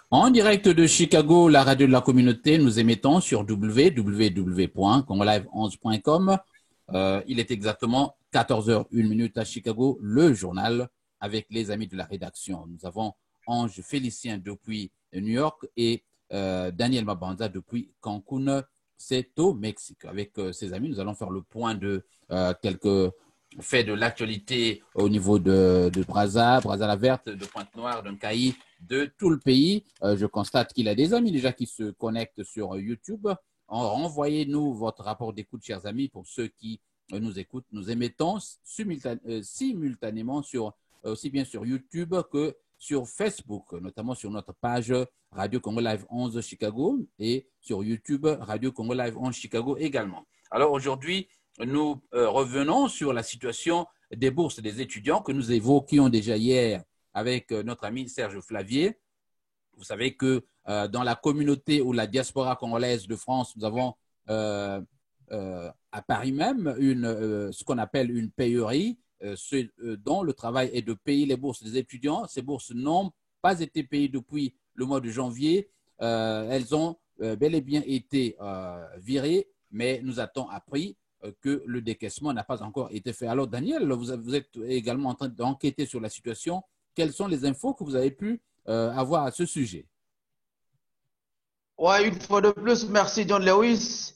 En direct de Chicago, la radio de la communauté, nous émettons sur www.congolive11.com. Il est exactement 14h01 à Chicago, le journal avec les amis de la rédaction. Nous avons Ange Félicien depuis New York et Daniel Mabanza depuis Cancun, c'est au Mexique. Avec ses amis, nous allons faire le point de quelques faits de l'actualité au niveau de Brazza la Verte, de Pointe-Noire, de Nkaï, de tout le pays. Je constate qu'il y a des amis déjà qui se connectent sur YouTube. Renvoyez-nous votre rapport d'écoute, chers amis, pour ceux qui nous écoutent. Nous émettons simultanément aussi bien sur YouTube que sur Facebook, notamment sur notre page Radio Congo Live 11 Chicago et sur YouTube Radio Congo Live 11 Chicago également. Alors aujourd'hui, nous revenons sur la situation des bourses des étudiants que nous évoquions déjà hier avec notre ami Serge Flavier. Vous savez que dans la communauté ou la diaspora congolaise de France, nous avons à Paris même ce qu'on appelle une payerie, dont le travail est de payer les bourses des étudiants. Ces bourses n'ont pas été payées depuis le mois de janvier. Elles ont bel et bien été virées, mais nous avons appris que le décaissement n'a pas encore été fait. Alors Daniel, vous êtes également en train d'enquêter sur la situation. Quelles sont les infos que vous avez pu avoir à ce sujet? Ouais, une fois de plus, merci John Lewis.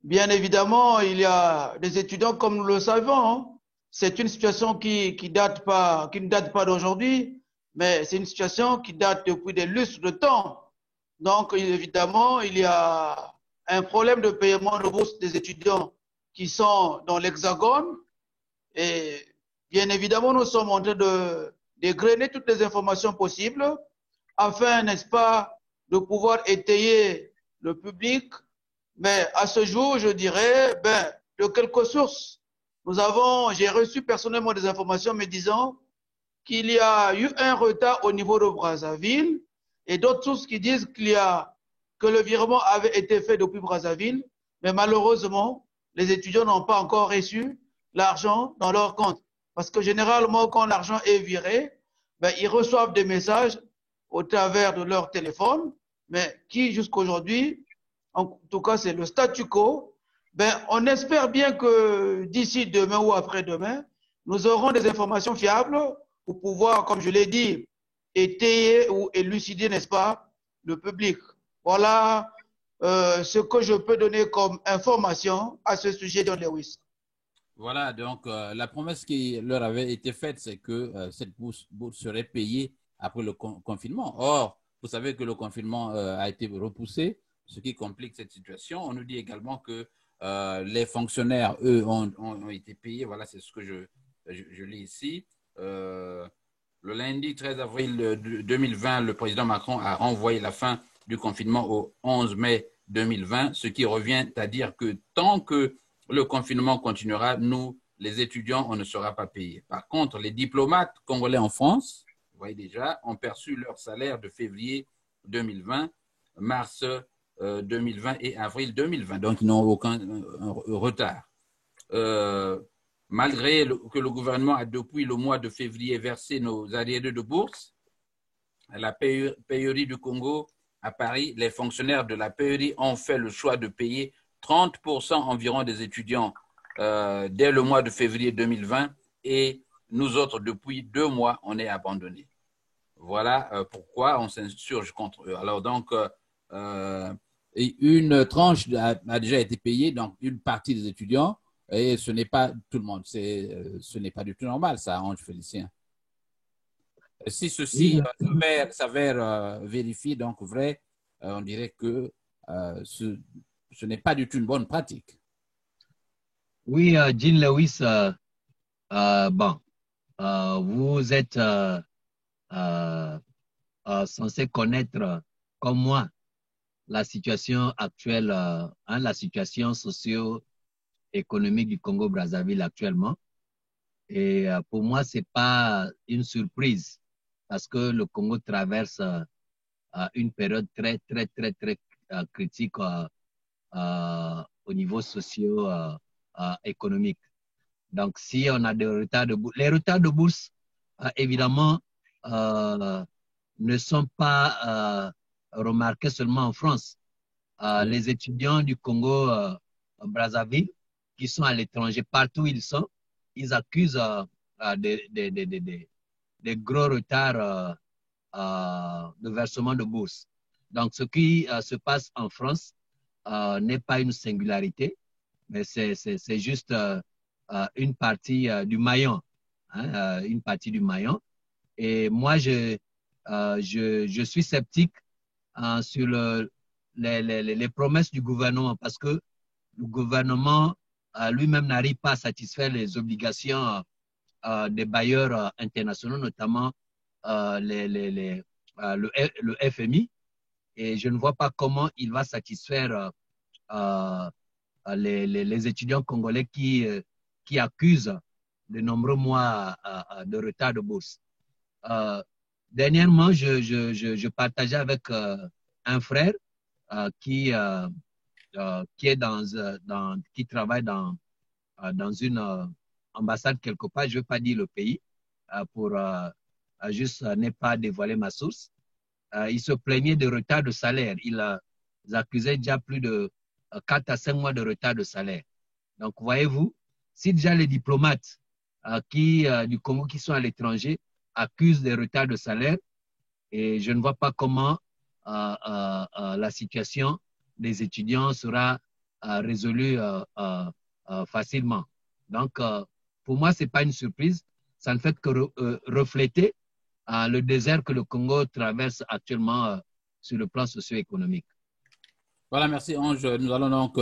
Bien évidemment, il y a des étudiants comme nous le savons. Hein. C'est une situation qui ne date pas d'aujourd'hui, mais c'est une situation qui date depuis des lustres de temps. Donc, évidemment, il y a un problème de paiement de bourse des étudiants qui sont dans l'Hexagone. Et bien évidemment, nous sommes en train de dégrainer toutes les informations possibles afin, n'est-ce pas, de pouvoir étayer le public. Mais à ce jour, je dirais, de quelques sources, j'ai reçu personnellement des informations me disant qu'il y a eu un retard au niveau de Brazzaville et d'autres sources qui disent que le virement avait été fait depuis Brazzaville, mais malheureusement, les étudiants n'ont pas encore reçu l'argent dans leur compte. Parce que généralement, quand l'argent est viré, ils reçoivent des messages au travers de leur téléphone, mais qui jusqu'à aujourd'hui, en tout cas c'est le statu quo, on espère bien que d'ici demain ou après-demain, nous aurons des informations fiables pour pouvoir, comme je l'ai dit, étayer ou élucider, n'est-ce pas, le public. Voilà ce que je peux donner comme information à ce sujet de Lewis. Voilà, donc la promesse qui leur avait été faite, c'est que cette bourse serait payée après le confinement. Or, vous savez que le confinement a été repoussé, ce qui complique cette situation. On nous dit également que les fonctionnaires, eux, ont été payés. Voilà, c'est ce que je lis ici. Le lundi 13 avril 2020, le président Macron a renvoyé la fin du confinement au 11 mai 2020, ce qui revient à dire que tant que le confinement continuera, nous, les étudiants, on ne sera pas payés. Par contre, les diplomates congolais en France, vous voyez déjà, ont perçu leur salaire de février 2020, mars 2020 et avril 2020. Donc, ils n'ont aucun retard. Malgré que le gouvernement a depuis le mois de février versé nos arriérés de bourse, à la payerie du Congo à Paris, les fonctionnaires de la payerie ont fait le choix de payer 30% environ des étudiants dès le mois de février 2020 et nous autres, depuis 2 mois, on est abandonnés. Voilà pourquoi on s'insurge contre eux. Alors donc, une tranche a déjà été payée, donc une partie des étudiants, et ce n'est pas tout le monde. Ce n'est pas du tout normal, ça, Ange Félicien. Si ceci s'avère vérifié, donc vrai, on dirait que ce n'est pas du tout une bonne pratique. Oui, Jean Lewis, bon, vous êtes censé connaître, comme moi, la situation actuelle, la situation socio-économique du Congo-Brazzaville actuellement. Et pour moi, ce n'est pas une surprise parce que le Congo traverse une période très, très, très, très critique au niveau socio-économique. Donc, si on a des retards de bourse, les retards de bourse, évidemment, ne sont pas remarqués seulement en France. Oui. Les étudiants du Congo Brazzaville qui sont à l'étranger, partout où ils sont, ils accusent des gros retards de versement de bourse. Donc, ce qui se passe en France n'est pas une singularité, mais c'est juste une partie du maillon, hein, une partie du maillon. Et moi, je suis sceptique sur les promesses du gouvernement parce que le gouvernement lui-même n'arrive pas à satisfaire les obligations des bailleurs internationaux, notamment le FMI. Et je ne vois pas comment il va satisfaire les étudiants congolais qui accusent de nombreux mois de retard de bourse. Dernièrement, je partageais avec un frère qui travaille dans une ambassade quelque part, je ne vais pas dire le pays, pour juste ne pas dévoiler ma source. Il se plaignait de retard de salaire. Ils accusaient déjà plus de 4 à 5 mois de retard de salaire. Donc, voyez-vous, si déjà les diplomates du Congo qui sont à l'étranger accusent des retards de salaire, et je ne vois pas comment la situation des étudiants sera résolue facilement. Donc, pour moi, ce n'est pas une surprise. Ça ne fait que refléter le désert que le Congo traverse actuellement sur le plan socio-économique. Voilà, merci Ange. Nous allons donc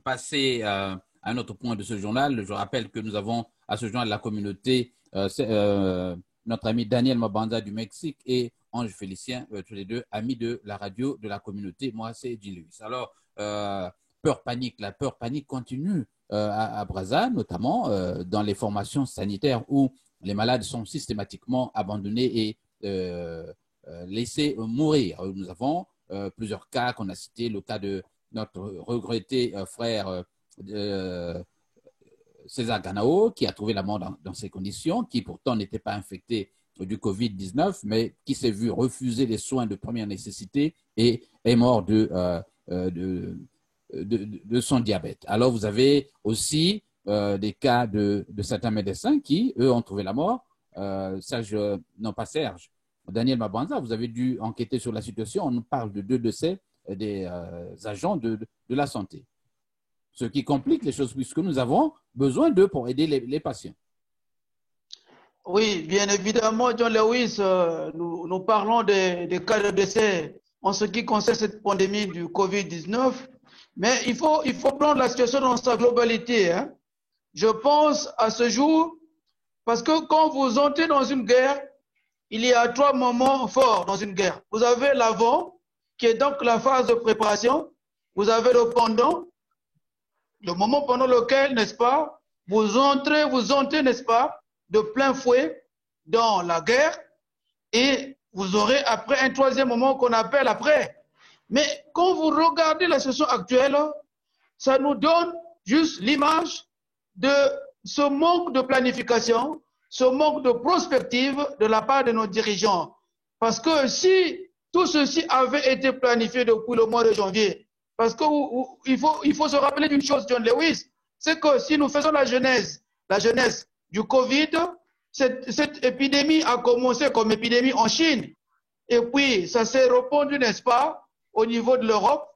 passer à un autre point de ce journal. Je rappelle que nous avons à ce journal la communauté, notre ami Daniel Mabanza du Mexique et Ange Félicien, tous les deux amis de la radio de la communauté. Moi, c'est Gilles Lewis. Alors, peur panique, la peur panique continue à Brazza, notamment dans les formations sanitaires où les malades sont systématiquement abandonnés et laissés mourir. Nous avons plusieurs cas qu'on a cités, le cas de notre regretté frère César Ganao, qui a trouvé la mort dans ces conditions, qui pourtant n'était pas infecté du Covid-19, mais qui s'est vu refuser les soins de première nécessité et est mort de son diabète. Alors, vous avez aussi des cas de certains médecins qui, eux, ont trouvé la mort. Serge, Daniel Mabanza, vous avez dû enquêter sur la situation. On nous parle de 2 décès des agents de la santé. Ce qui complique les choses puisque nous avons besoin d'eux pour aider les patients. Oui, bien évidemment, John Lewis, nous parlons des cas de décès en ce qui concerne cette pandémie du Covid-19, mais il faut prendre la situation dans sa globalité. Hein. Je pense à ce jour, parce que quand vous entrez dans une guerre, il y a 3 moments forts dans une guerre. Vous avez l'avant, qui est donc la phase de préparation. Vous avez le pendant, le moment pendant lequel, n'est-ce pas, vous entrez, n'est-ce pas, de plein fouet dans la guerre. Et vous aurez après un 3e moment qu'on appelle après. Mais quand vous regardez la situation actuelle, ça nous donne juste l'image de ce manque de planification, ce manque de prospective de la part de nos dirigeants. Parce que si tout ceci avait été planifié depuis le mois de janvier, parce qu'il faut se rappeler d'une chose, John Lewis, c'est que si nous faisons la genèse du Covid, cette épidémie a commencé comme épidémie en Chine. Et puis, ça s'est répandu, n'est-ce pas, au niveau de l'Europe.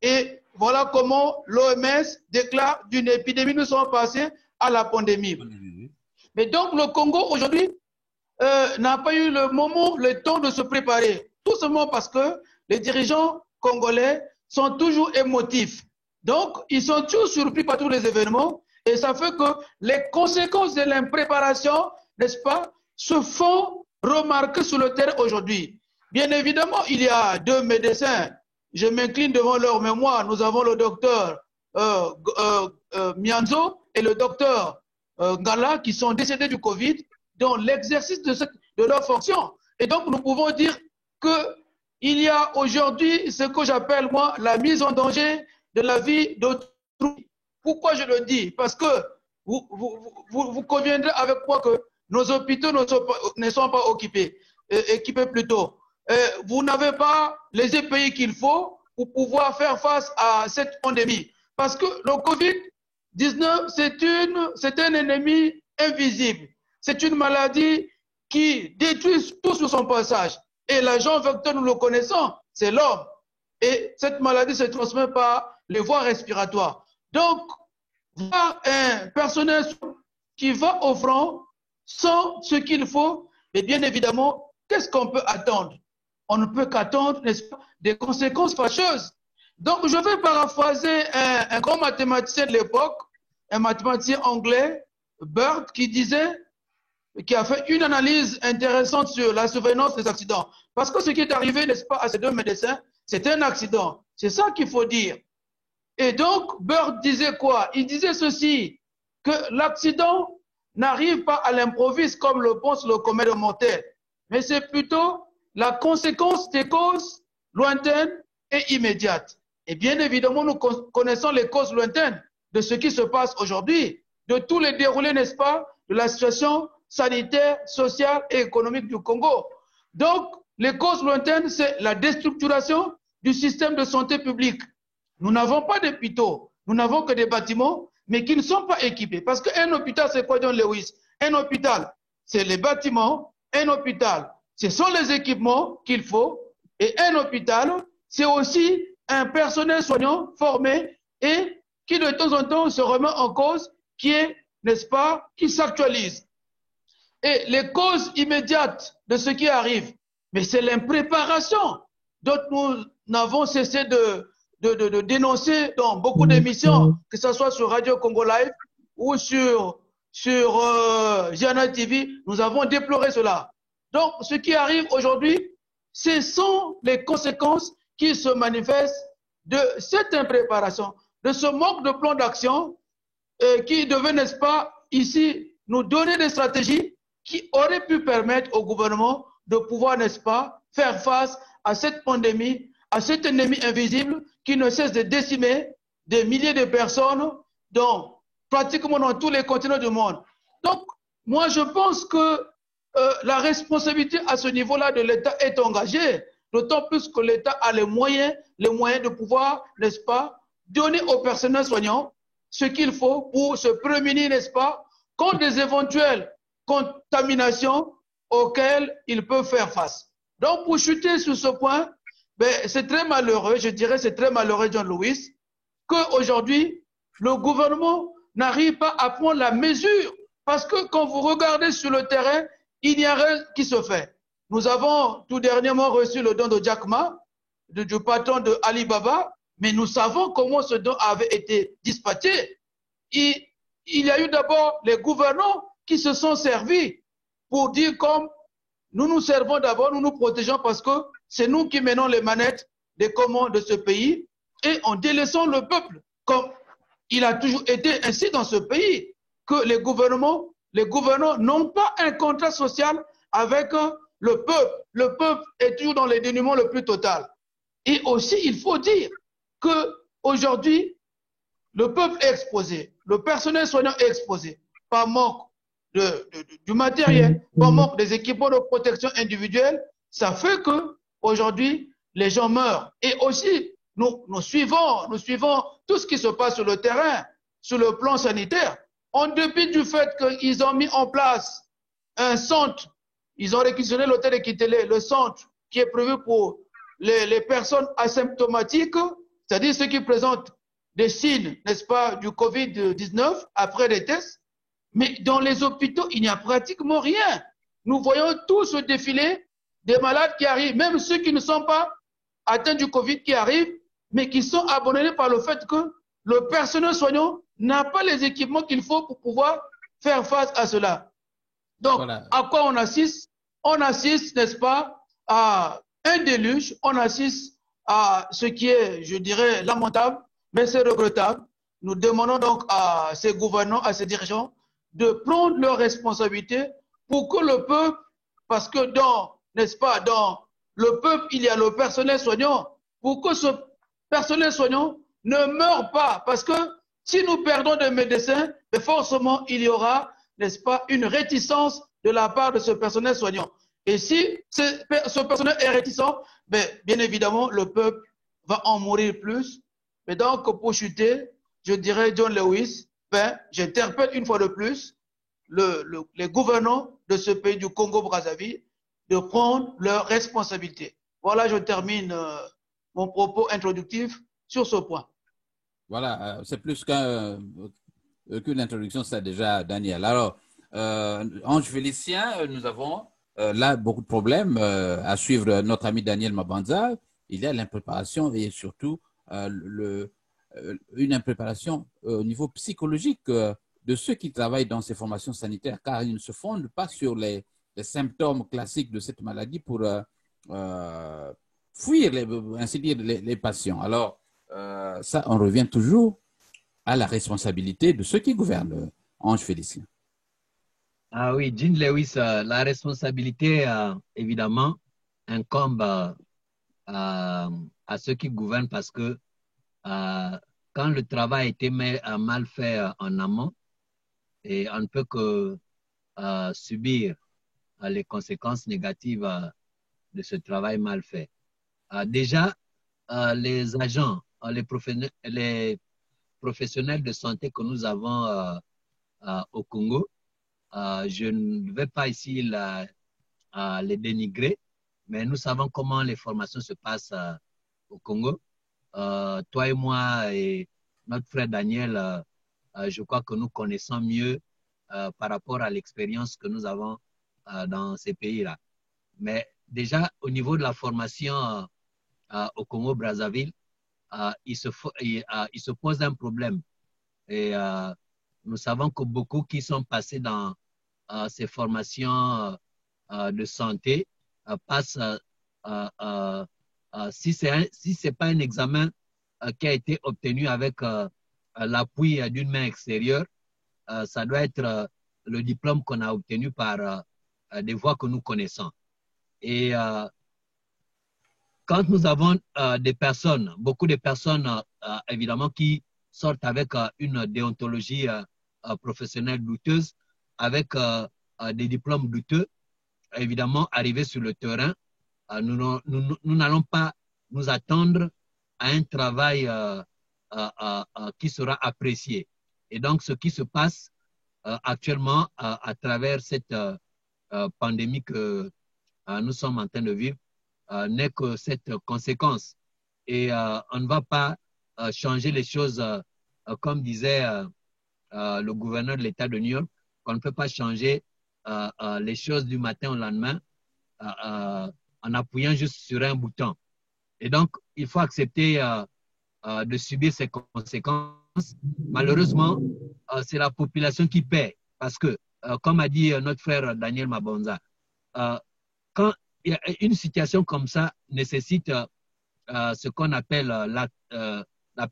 Et voilà comment l'OMS déclare d'une épidémie, nous sommes passés à la pandémie. Mais donc, le Congo, aujourd'hui, n'a pas eu le temps de se préparer. Tout simplement parce que les dirigeants congolais sont toujours émotifs. Donc, ils sont toujours surpris par tous les événements. Et ça fait que les conséquences de l'impréparation, n'est-ce pas, se font remarquer sur le terrain aujourd'hui. Bien évidemment, il y a 2 médecins. Je m'incline devant leur mémoire. Nous avons le docteur Mianzo et le docteur Ngala qui sont décédés du Covid dans l'exercice de leur fonction. Et donc, nous pouvons dire qu'il y a aujourd'hui ce que j'appelle, moi, la mise en danger de la vie d'autrui. Pourquoi je le dis? Parce que vous conviendrez avec moi que nos hôpitaux ne sont pas équipés plutôt. Vous n'avez pas les EPI qu'il faut pour pouvoir faire face à cette pandémie. Parce que le Covid-19, c'est un ennemi invisible. C'est une maladie qui détruit tout sur son passage. Et l'agent vecteur, nous le connaissons, c'est l'homme. Et cette maladie se transmet par les voies respiratoires. Donc, voir un personnel qui va au front sans ce qu'il faut, et bien évidemment, qu'est-ce qu'on peut attendre? On ne peut qu'attendre, n'est-ce pas, des conséquences fâcheuses. Donc, je vais paraphraser un grand mathématicien de l'époque, un mathématicien anglais, Bird, qui a fait une analyse intéressante sur la survenance des accidents. Parce que ce qui est arrivé, n'est-ce pas, à ces deux médecins, c'est un accident. C'est ça qu'il faut dire. Et donc, Bird disait quoi? Il disait ceci, que l'accident n'arrive pas à l'improviste comme le pense le commun des mortels, mais c'est plutôt la conséquence des causes lointaines et immédiates. Et bien évidemment, nous connaissons les causes lointaines de ce qui se passe aujourd'hui, de tous les déroulés, n'est-ce pas, de la situation sanitaire, sociale et économique du Congo. Donc, les causes lointaines, c'est la déstructuration du système de santé publique. Nous n'avons pas d'hôpitaux, nous n'avons que des bâtiments, mais qui ne sont pas équipés. Parce qu'un hôpital, c'est quoi, John Lewis? Un hôpital, c'est les bâtiments. Un hôpital, ce sont les équipements qu'il faut. Et un hôpital, c'est aussi un personnel soignant formé et qui de temps en temps se remet en cause, qui est, n'est-ce pas, qui s'actualise. Et les causes immédiates de ce qui arrive, mais c'est l'impréparation dont nous n'avons cessé de dénoncer dans beaucoup d'émissions, que ce soit sur Radio Congo Live ou sur Jana TV, nous avons déploré cela. Donc, ce qui arrive aujourd'hui, ce sont les conséquences qui se manifestent de cette impréparation, de ce manque de plan d'action qui devait, n'est-ce pas, ici, nous donner des stratégies qui auraient pu permettre au gouvernement de pouvoir, n'est-ce pas, faire face à cette pandémie, à cet ennemi invisible qui ne cesse de décimer des milliers de personnes pratiquement dans tous les continents du monde. Donc, moi, je pense que la responsabilité à ce niveau-là de l'État est engagée, d'autant plus que l'État a les moyens de pouvoir, n'est-ce pas, donner au personnel soignant ce qu'il faut pour se prémunir, n'est-ce pas, contre des éventuelles contaminations auxquelles ils peuvent faire face. Donc, pour chuter sur ce point, ben, c'est très malheureux, je dirais, c'est très malheureux, John Lewis, qu'aujourd'hui, le gouvernement n'arrive pas à prendre la mesure. Parce que quand vous regardez sur le terrain, il n'y a rien qui se fait. Nous avons tout dernièrement reçu le don de Jack Ma, du patron de Alibaba, mais nous savons comment ce don avait été dispatché. Il y a eu d'abord les gouvernants qui se sont servis pour dire comme nous nous servons d'abord, nous nous protégeons parce que c'est nous qui menons les manettes des commandes de ce pays et en délaissant le peuple. Comme il a toujours été ainsi dans ce pays, que les gouvernants n'ont pas un contrat social avec le peuple. Le peuple est toujours dans le dénuement le plus total. Et aussi, il faut dire qu'aujourd'hui, le peuple est exposé, le personnel soignant est exposé par manque du matériel, par manque des équipements de protection individuelle. Ça fait que aujourd'hui, les gens meurent. Et aussi, nous suivons tout ce qui se passe sur le terrain, sur le plan sanitaire. En dépit du fait qu'ils ont mis en place un centre, ils ont réquisitionné l'hôtel de Kitele, le centre qui est prévu pour les personnes asymptomatiques, c'est-à-dire ceux qui présentent des signes, n'est-ce pas, du Covid-19 après les tests. Mais dans les hôpitaux, il n'y a pratiquement rien. Nous voyons tout ce défilé des malades qui arrivent, même ceux qui ne sont pas atteints du Covid qui arrivent, mais qui sont abandonnés par le fait que le personnel soignant n'a pas les équipements qu'il faut pour pouvoir faire face à cela. Donc, voilà. À quoi on assiste? On assiste, n'est-ce pas, à un déluge, on assiste à ce qui est, je dirais, lamentable, mais c'est regrettable. Nous demandons donc à ces gouvernants, à ces dirigeants, de prendre leurs responsabilités pour que le peuple, parce que n'est-ce pas, dans le peuple, il y a le personnel soignant, pour que ce personnel soignant ne meure pas, parce que Si nous perdons des médecins, mais forcément, il y aura, n'est-ce pas, une réticence de la part de ce personnel soignant. Et si ce personnel est réticent, bien évidemment, le peuple va en mourir plus. Mais donc, pour chuter, je dirais, John Lewis, j'interpelle une fois de plus les gouvernants de ce pays du Congo-Brazzaville de prendre leurs responsabilités. Voilà, je termine mon propos introductif sur ce point. Voilà, c'est plus qu'une introduction, c'est déjà Daniel. Alors, Ange Félicien, nous avons là beaucoup de problèmes à suivre notre ami Daniel Mabanza. Il y a l'impréparation et surtout une impréparation au niveau psychologique de ceux qui travaillent dans ces formations sanitaires, car ils ne se fondent pas sur les symptômes classiques de cette maladie pour fuir, ainsi dire, les patients. Alors, ça, on revient toujours à la responsabilité de ceux qui gouvernent, Ange Félicien. Ah oui, Jean Lewis, la responsabilité, évidemment, incombe à ceux qui gouvernent parce que quand le travail a été mal fait en amont, et on ne peut que subir les conséquences négatives de ce travail mal fait. Déjà, les agents, les professionnels de santé que nous avons au Congo, je ne vais pas ici les dénigrer, mais nous savons comment les formations se passent au Congo. Toi et moi et notre frère Daniel, je crois que nous connaissons mieux par rapport à l'expérience que nous avons dans ces pays-là. Mais déjà, au niveau de la formation au Congo-Brazzaville, il se pose un problème. Et nous savons que beaucoup qui sont passés dans ces formations de santé passent, si c'est pas un examen qui a été obtenu avec l'appui d'une main extérieure, ça doit être le diplôme qu'on a obtenu par des voies que nous connaissons. Et quand nous avons des personnes, beaucoup de personnes évidemment qui sortent avec une déontologie professionnelle douteuse, avec des diplômes douteux, évidemment, arriver sur le terrain, nous n'allons pas nous attendre à un travail qui sera apprécié. Et donc, ce qui se passe actuellement à travers cette pandémie que nous sommes en train de vivre n'est que cette conséquence. Et on ne va pas changer les choses, comme disait le gouverneur de l'État de New York, qu'on ne peut pas changer les choses du matin au lendemain en appuyant juste sur un bouton. Et donc, il faut accepter de subir ces conséquences. Malheureusement, c'est la population qui paie. Parce que, comme a dit notre frère Daniel Mabonza, quand une situation comme ça nécessite ce qu'on appelle la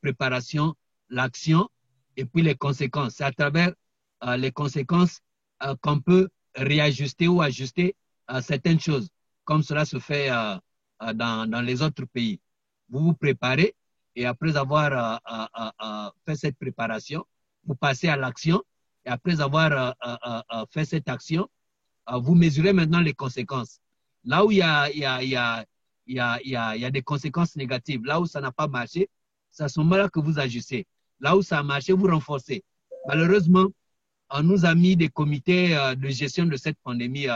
préparation, l'action et puis les conséquences. C'est à travers les conséquences qu'on peut réajuster ou ajuster certaines choses, comme cela se fait dans les autres pays. Vous vous préparez et après avoir fait cette préparation, vous passez à l'action et après avoir fait cette action, vous mesurez maintenant les conséquences. Là où il y a des conséquences négatives, là où ça n'a pas marché, c'est à ce moment-là que vous agissez. Là où ça a marché, vous renforcez. Malheureusement, on nous a mis des comités de gestion de cette pandémie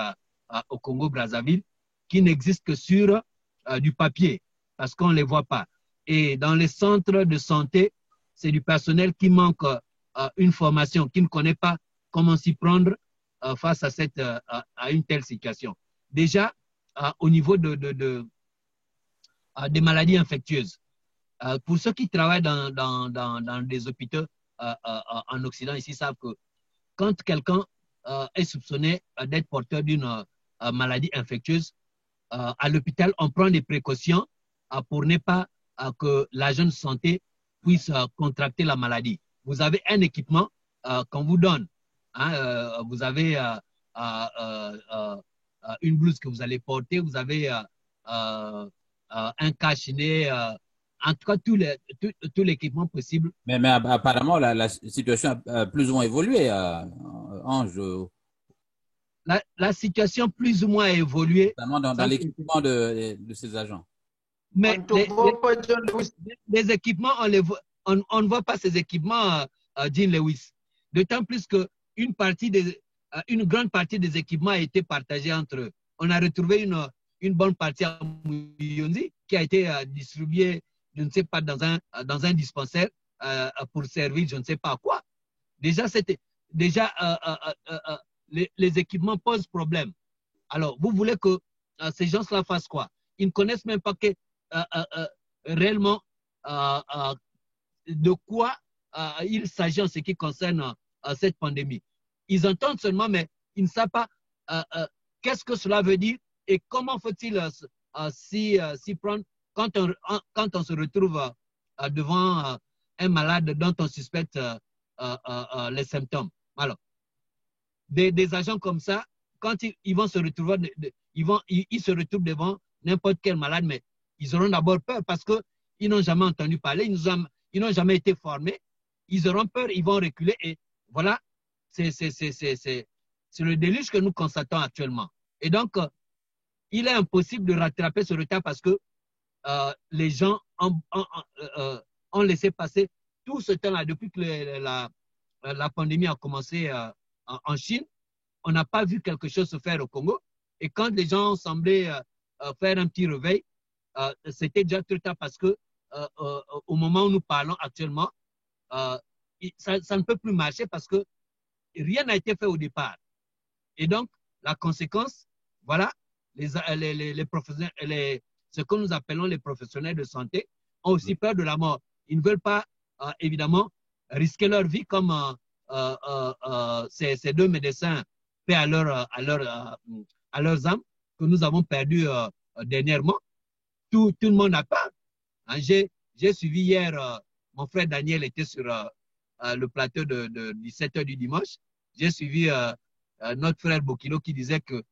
au Congo-Brazzaville qui n'existent que sur du papier parce qu'on ne les voit pas. Et dans les centres de santé, c'est du personnel qui manque une formation, qui ne connaît pas comment s'y prendre face à une telle situation. Déjà, au niveau des maladies infectieuses, pour ceux qui travaillent dans des hôpitaux en Occident, ici savent que quand quelqu'un est soupçonné d'être porteur d'une maladie infectieuse, à l'hôpital, on prend des précautions pour ne pas que l'agent de santé puisse contracter la maladie. Vous avez un équipement qu'on vous donne. Hein, vous avez une blouse que vous allez porter, vous avez un cache-nez en tout cas, tout l'équipement possible. Mais apparemment, la situation a plus ou moins évolué, Ange. La situation plus ou moins a évolué. Notamment dans l'équipement de ces agents. Mais les équipements, on ne voit pas ces équipements, Jean Lewis. D'autant plus qu'une grande partie des équipements a été partagée entre eux. On a retrouvé une bonne partie à Muyonzi qui a été distribuée, je ne sais pas, dans un dispensaire pour servir je ne sais pas à quoi. Déjà, les équipements posent problème. Alors, vous voulez que ces gens-là fassent quoi? Ils ne connaissent même pas réellement de quoi il s'agit en ce qui concerne cette pandémie. Ils entendent seulement, mais ils ne savent pas qu'est-ce que cela veut dire et comment faut-il s'y prendre quand on se retrouve devant un malade dont on suspecte les symptômes. Alors, des agents comme ça, quand ils vont se retrouver, ils se retrouvent devant n'importe quel malade, mais ils auront d'abord peur parce qu'ils n'ont jamais entendu parler, ils n'ont jamais été formés, ils auront peur, ils vont reculer et voilà, c'est le déluge que nous constatons actuellement. Et donc, il est impossible de rattraper ce retard parce que les gens ont laissé passer tout ce temps-là depuis que la pandémie a commencé en Chine. On n'a pas vu quelque chose se faire au Congo. Et quand les gens semblaient faire un petit réveil, c'était déjà trop tard parce que au moment où nous parlons actuellement, ça ne peut plus marcher parce que rien n'a été fait au départ. Et donc, la conséquence, voilà, les professionnels, ce que nous appelons les professionnels de santé ont aussi peur de la mort. Ils ne veulent pas, évidemment, risquer leur vie comme ces deux médecins paix à leurs âmes que nous avons perdu dernièrement. Tout le monde a peur. Hein, j'ai suivi hier, mon frère Daniel était sur le plateau de 17h du dimanche. J'ai suivi notre frère Bokilo qui disait que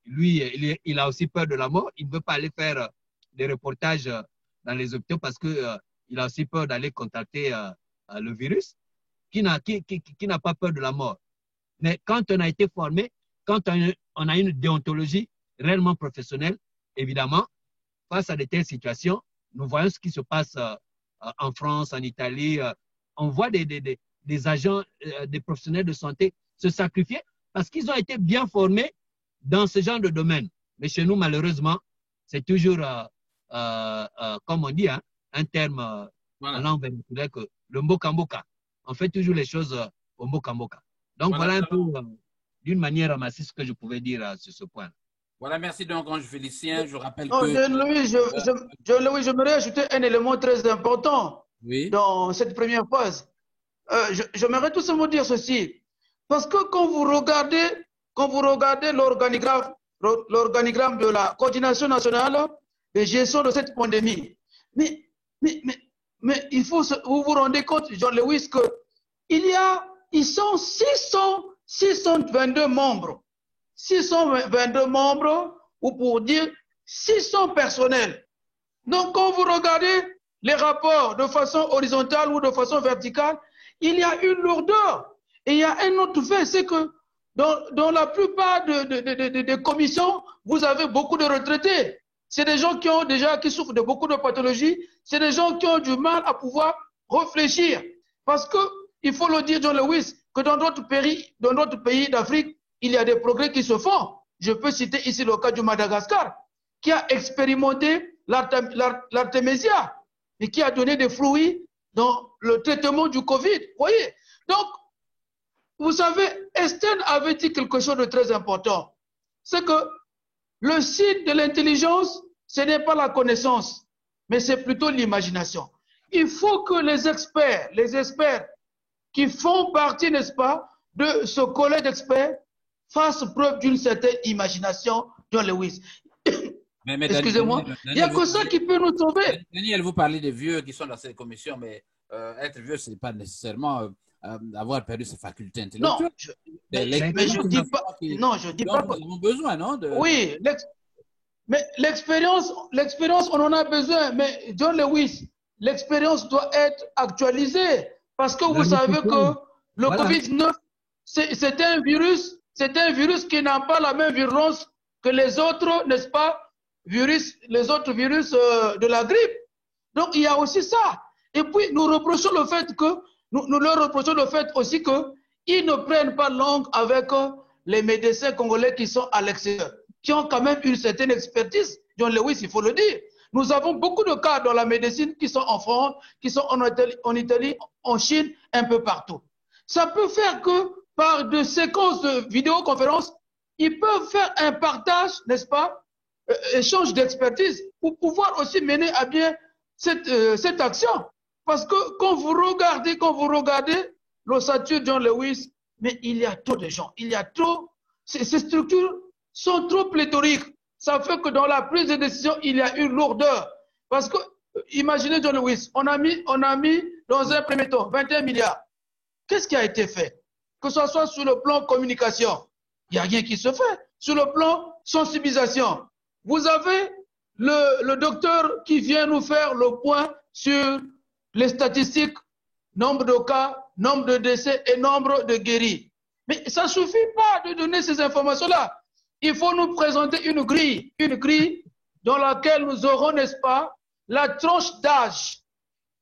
lui, il a aussi peur de la mort. Il ne veut pas aller faire des reportages dans les hôpitaux parce qu'il a aussi peur d'aller contacter le virus, qui n'a pas peur de la mort. Mais quand on a été formé, quand on a une déontologie réellement professionnelle, évidemment, face à de telles situations, nous voyons ce qui se passe en France, en Italie. On voit des agents, des professionnels de santé se sacrifier parce qu'ils ont été bien formés dans ce genre de domaine. Mais chez nous, malheureusement, c'est toujours, comme on dit, hein, un terme en langue véhiculaire que le mboka-mboka. On fait toujours les choses au mboka-mboka. Donc, voilà un peu, d'une manière ramassée, ce que je pouvais dire sur ce point. Voilà, merci donc, Ange Félicien. Je rappelle que… John Louis, j'aimerais ajouter un élément très important dans cette première phase. J'aimerais tout simplement dire ceci. Parce que quand vous regardez l'organigramme de la coordination nationale de gestion de cette pandémie, mais il faut, vous vous rendez compte, John Lewis, ils sont 622 membres. 622 membres, ou pour dire 600 personnels. Donc, quand vous regardez les rapports de façon horizontale ou de façon verticale, il y a une lourdeur. Et il y a un autre fait, c'est que dans la plupart des commissions, vous avez beaucoup de retraités. C'est des gens qui souffrent de beaucoup de pathologies. C'est des gens qui ont du mal à pouvoir réfléchir. Parce que, il faut le dire, John Lewis, que dans d'autres pays d'Afrique, il y a des progrès qui se font. Je peux citer ici le cas du Madagascar, qui a expérimenté l'artémisia et qui a donné des fruits dans le traitement du Covid. Vous voyez? Donc, vous savez, Einstein avait dit quelque chose de très important. C'est que le site de l'intelligence, ce n'est pas la connaissance, mais c'est plutôt l'imagination. Il faut que les experts qui font partie, n'est-ce pas, de ce collège d'experts, fassent preuve d'une certaine imagination, John Lewis. Excusez-moi, il n'y a que ça qui peut nous sauver. Daniel, vous parlez des vieux qui sont dans cette commission, mais être vieux, ce n'est pas nécessairement avoir perdu ses facultés intellectuelles. Mais je ne dis pas. Non, je dis pas. Nous avons besoin, non? Oui, mais l'expérience, on en a besoin. Mais John Lewis, l'expérience doit être actualisée. Parce que vous savez que le Covid-19, c'est un virus qui n'a pas la même virulence que les autres, n'est-ce pas, les autres virus de la grippe. Donc, il y a aussi ça. Et puis, nous leur reprochons le fait aussi qu'ils ne prennent pas langue avec les médecins congolais qui sont à l'extérieur, qui ont quand même une certaine expertise. John Lewis, il faut le dire. Nous avons beaucoup de cas dans la médecine qui sont en France, qui sont en Italie, en Chine, un peu partout. Ça peut faire que par des séquences de vidéoconférences, ils peuvent faire un partage, n'est-ce pas, échange d'expertise pour pouvoir aussi mener à bien cette action. Parce que quand vous regardez l'ossature John Lewis, mais il y a trop de gens, il y a trop, ces structures sont trop pléthoriques. Ça fait que dans la prise de décision, il y a une lourdeur. Parce que, imaginez John Lewis, on a mis dans un premier temps 21 milliards. Qu'est-ce qui a été fait? Que ce soit sur le plan communication, il n'y a rien qui se fait. Sur le plan sensibilisation, vous avez le docteur qui vient nous faire le point sur les statistiques, nombre de cas, nombre de décès et nombre de guéris. Mais ça ne suffit pas de donner ces informations-là. Il faut nous présenter une grille dans laquelle nous aurons, n'est-ce pas, la tranche d'âge.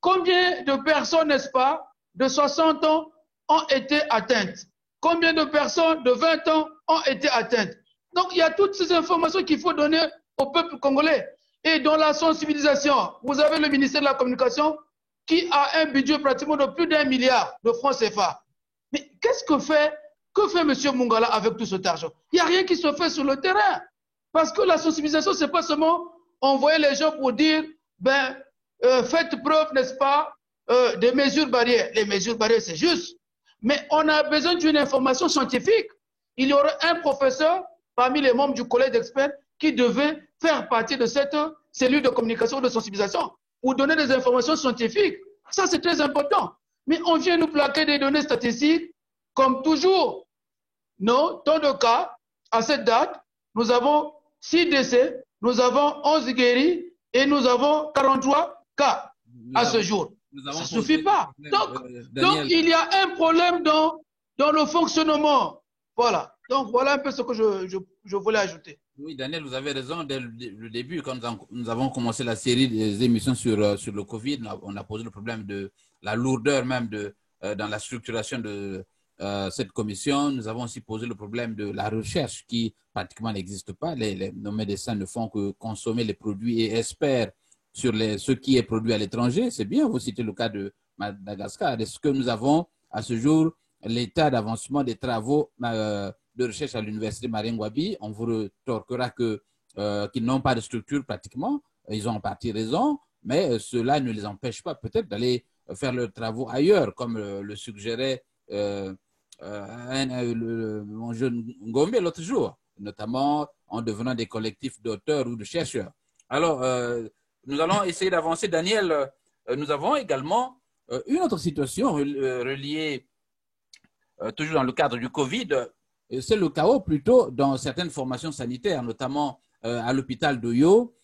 Combien de personnes, n'est-ce pas, de 60 ans ont été atteintes? Combien de personnes de 20 ans ont été atteintes? Donc, il y a toutes ces informations qu'il faut donner au peuple congolais. Et dans la sensibilisation, vous avez le ministère de la Communication qui a un budget pratiquement de plus d'1 milliard de francs CFA. Mais qu'est-ce que fait M. Mungala avec tout cet argent? Il n'y a rien qui se fait sur le terrain. Parce que la sensibilisation, ce n'est pas seulement envoyer les gens pour dire, faites preuve, n'est-ce pas, des mesures barrières. Les mesures barrières, c'est juste. Mais on a besoin d'une information scientifique. Il y aurait un professeur parmi les membres du collège d'experts qui devait faire partie de cette cellule de communication de sensibilisation pour donner des informations scientifiques. Ça, c'est très important. Mais on vient nous plaquer des données statistiques comme toujours. Non, tant de cas, à cette date, nous avons 6 décès, nous avons 11 guéris et nous avons 43 cas à ce jour. Ça ne suffit pas. Donc, il y a un problème dans le fonctionnement. Voilà. Donc, voilà un peu ce que je voulais ajouter. Oui, Daniel, vous avez raison. Dès le début, quand nous avons commencé la série des émissions sur le Covid, on a posé le problème de la lourdeur même dans la structuration de cette commission. Nous avons aussi posé le problème de la recherche qui pratiquement n'existe pas. Nos médecins ne font que consommer les produits et espèrent sur ce qui est produit à l'étranger. C'est bien, vous citez le cas de Madagascar. Est-ce que nous avons à ce jour l'état d'avancement des travaux de recherche à l'université Marine-Ngouabi? On vous retorquera qu'ils n'ont pas de structure pratiquement. Ils ont en partie raison, mais cela ne les empêche pas peut-être d'aller faire leurs travaux ailleurs, comme le suggérait mon jeune Ngombe l'autre jour, notamment en devenant des collectifs d'auteurs ou de chercheurs. Alors, nous allons essayer d'avancer. Daniel, nous avons également une autre situation reliée toujours dans le cadre du Covid. C'est le chaos plutôt dans certaines formations sanitaires, notamment à l'hôpital d'Oyo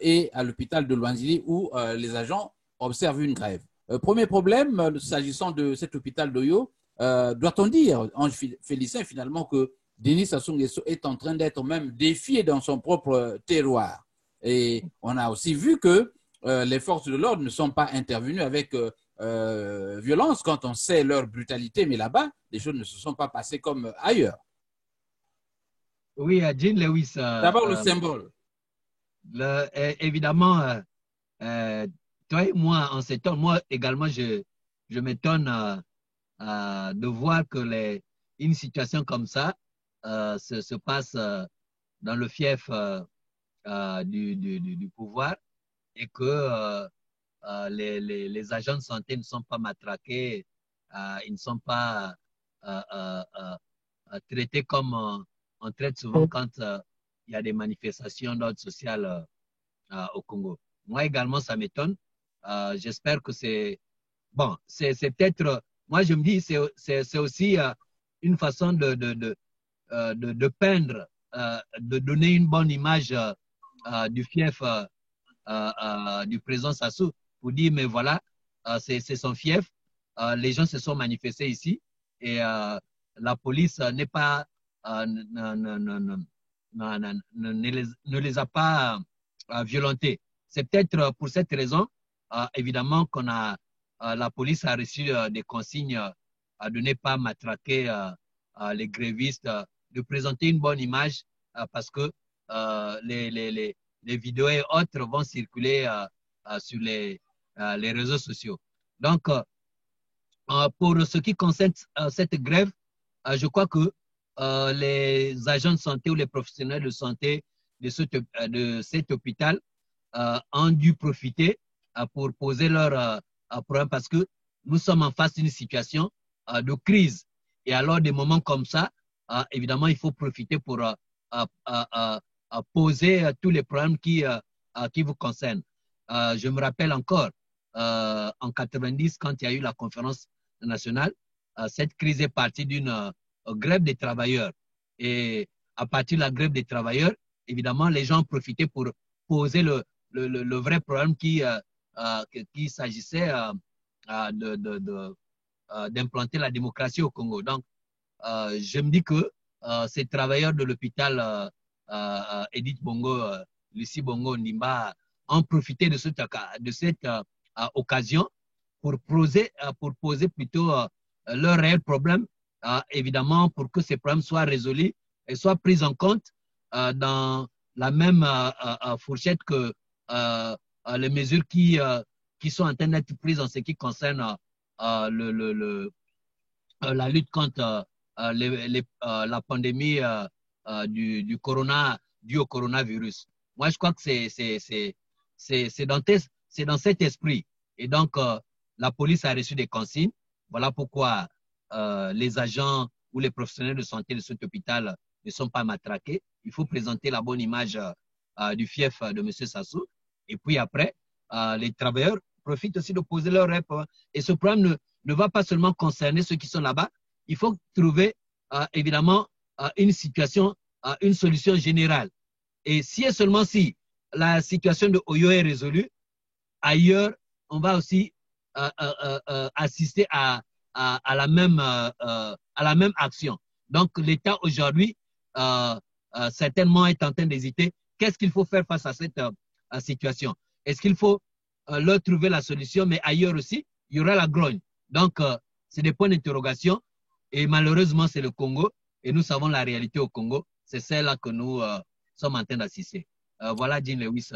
et à l'hôpital de Luanzili où les agents observent une grève. Premier problème, s'agissant de cet hôpital d'Oyo, doit-on dire, Ange Félicien, finalement, que Denis Sassou Nguesso est en train d'être même défié dans son propre terroir. Et on a aussi vu que les forces de l'ordre ne sont pas intervenues avec violence quand on sait leur brutalité, mais là-bas, les choses ne se sont pas passées comme ailleurs. Oui, Jean Lewis. D'abord, le symbole. Évidemment, toi et moi, on s'étonne. Moi également, je m'étonne de voir que une situation comme ça se passe dans le fief du pouvoir et que les agents de santé ne sont pas matraqués, ils ne sont pas traités comme on traite souvent quand il y a des manifestations d'ordre social au Congo. Moi également, ça m'étonne. J'espère que c'est... Bon, c'est peut-être... Moi, je me dis, c'est aussi une façon de peindre, de donner une bonne image du fief du président Sassou. pour dire, mais voilà, c'est son fief. Les gens se sont manifestés ici et la police n'est pas, ne les a pas violentés. C'est peut-être pour cette raison, évidemment, la police a reçu des consignes de ne pas matraquer les grévistes, de présenter une bonne image parce que les vidéos et autres vont circuler sur les réseaux sociaux. Donc, pour ce qui concerne cette grève, je crois que les agents de santé ou les professionnels de santé de cet hôpital ont dû profiter pour poser leur problème parce que nous sommes en face d'une situation de crise. Et alors, des moments comme ça, évidemment, il faut profiter pour poser tous les problèmes qui vous concernent. Je me rappelle encore, en 90, quand il y a eu la conférence nationale, cette crise est partie d'une grève des travailleurs. Et à partir de la grève des travailleurs, évidemment, les gens ont profité pour poser le vrai problème qu'il s'agissait d'implanter la démocratie au Congo. Donc, je me dis que ces travailleurs de l'hôpital Edith Bongo, Lucie Bongo Ndimba ont profité de cette occasion pour poser plutôt leurs réels problèmes, évidemment, pour que ces problèmes soient résolus et soient pris en compte dans la même fourchette que les mesures qui sont en train d'être prises en ce qui concerne la lutte contre la pandémie du au coronavirus. Moi, je crois que c'est dans cet esprit. Et donc, la police a reçu des consignes. Voilà pourquoi les agents ou les professionnels de santé de cet hôpital ne sont pas matraqués. Il faut présenter la bonne image du fief de M. Sassou. Et puis après, les travailleurs profitent aussi de poser leur rep. Et ce problème ne va pas seulement concerner ceux qui sont là-bas. Il faut trouver évidemment une solution générale. Et si et seulement si la situation de Oyo est résolue, ailleurs, on va aussi assister à la même action. Donc, l'État aujourd'hui, certainement est en train d'hésiter. Qu'est-ce qu'il faut faire face à cette situation? Est-ce qu'il faut leur trouver la solution, mais ailleurs aussi, il y aura la grogne. Donc, c'est des points d'interrogation. Et malheureusement, c'est le Congo. Et nous savons la réalité au Congo. C'est celle-là que nous sommes en train d'assister. Voilà, Jean Lewis,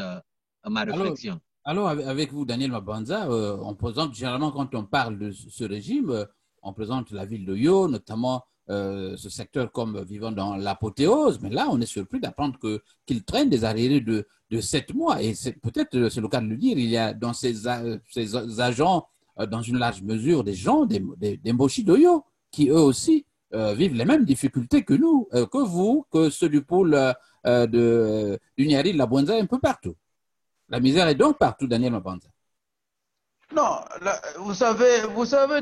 ma réflexion. Alors, avec vous, Daniel Mabanza, on présente généralement, quand on parle de ce régime, on présente la ville de Yo, notamment ce secteur comme vivant dans l'apothéose. Mais là, on est surpris d'apprendre qu'il traîne des arriérés de 7 mois. Et peut-être, c'est le cas de le dire, il y a dans ces agents, dans une large mesure, des gens, des Mboshi de Yo, qui eux aussi vivent les mêmes difficultés que nous, que vous, que ceux du pôle du Nyari, de la Bwenza, un peu partout. La misère est donc partout, Daniel Mabanza. Non, vous savez,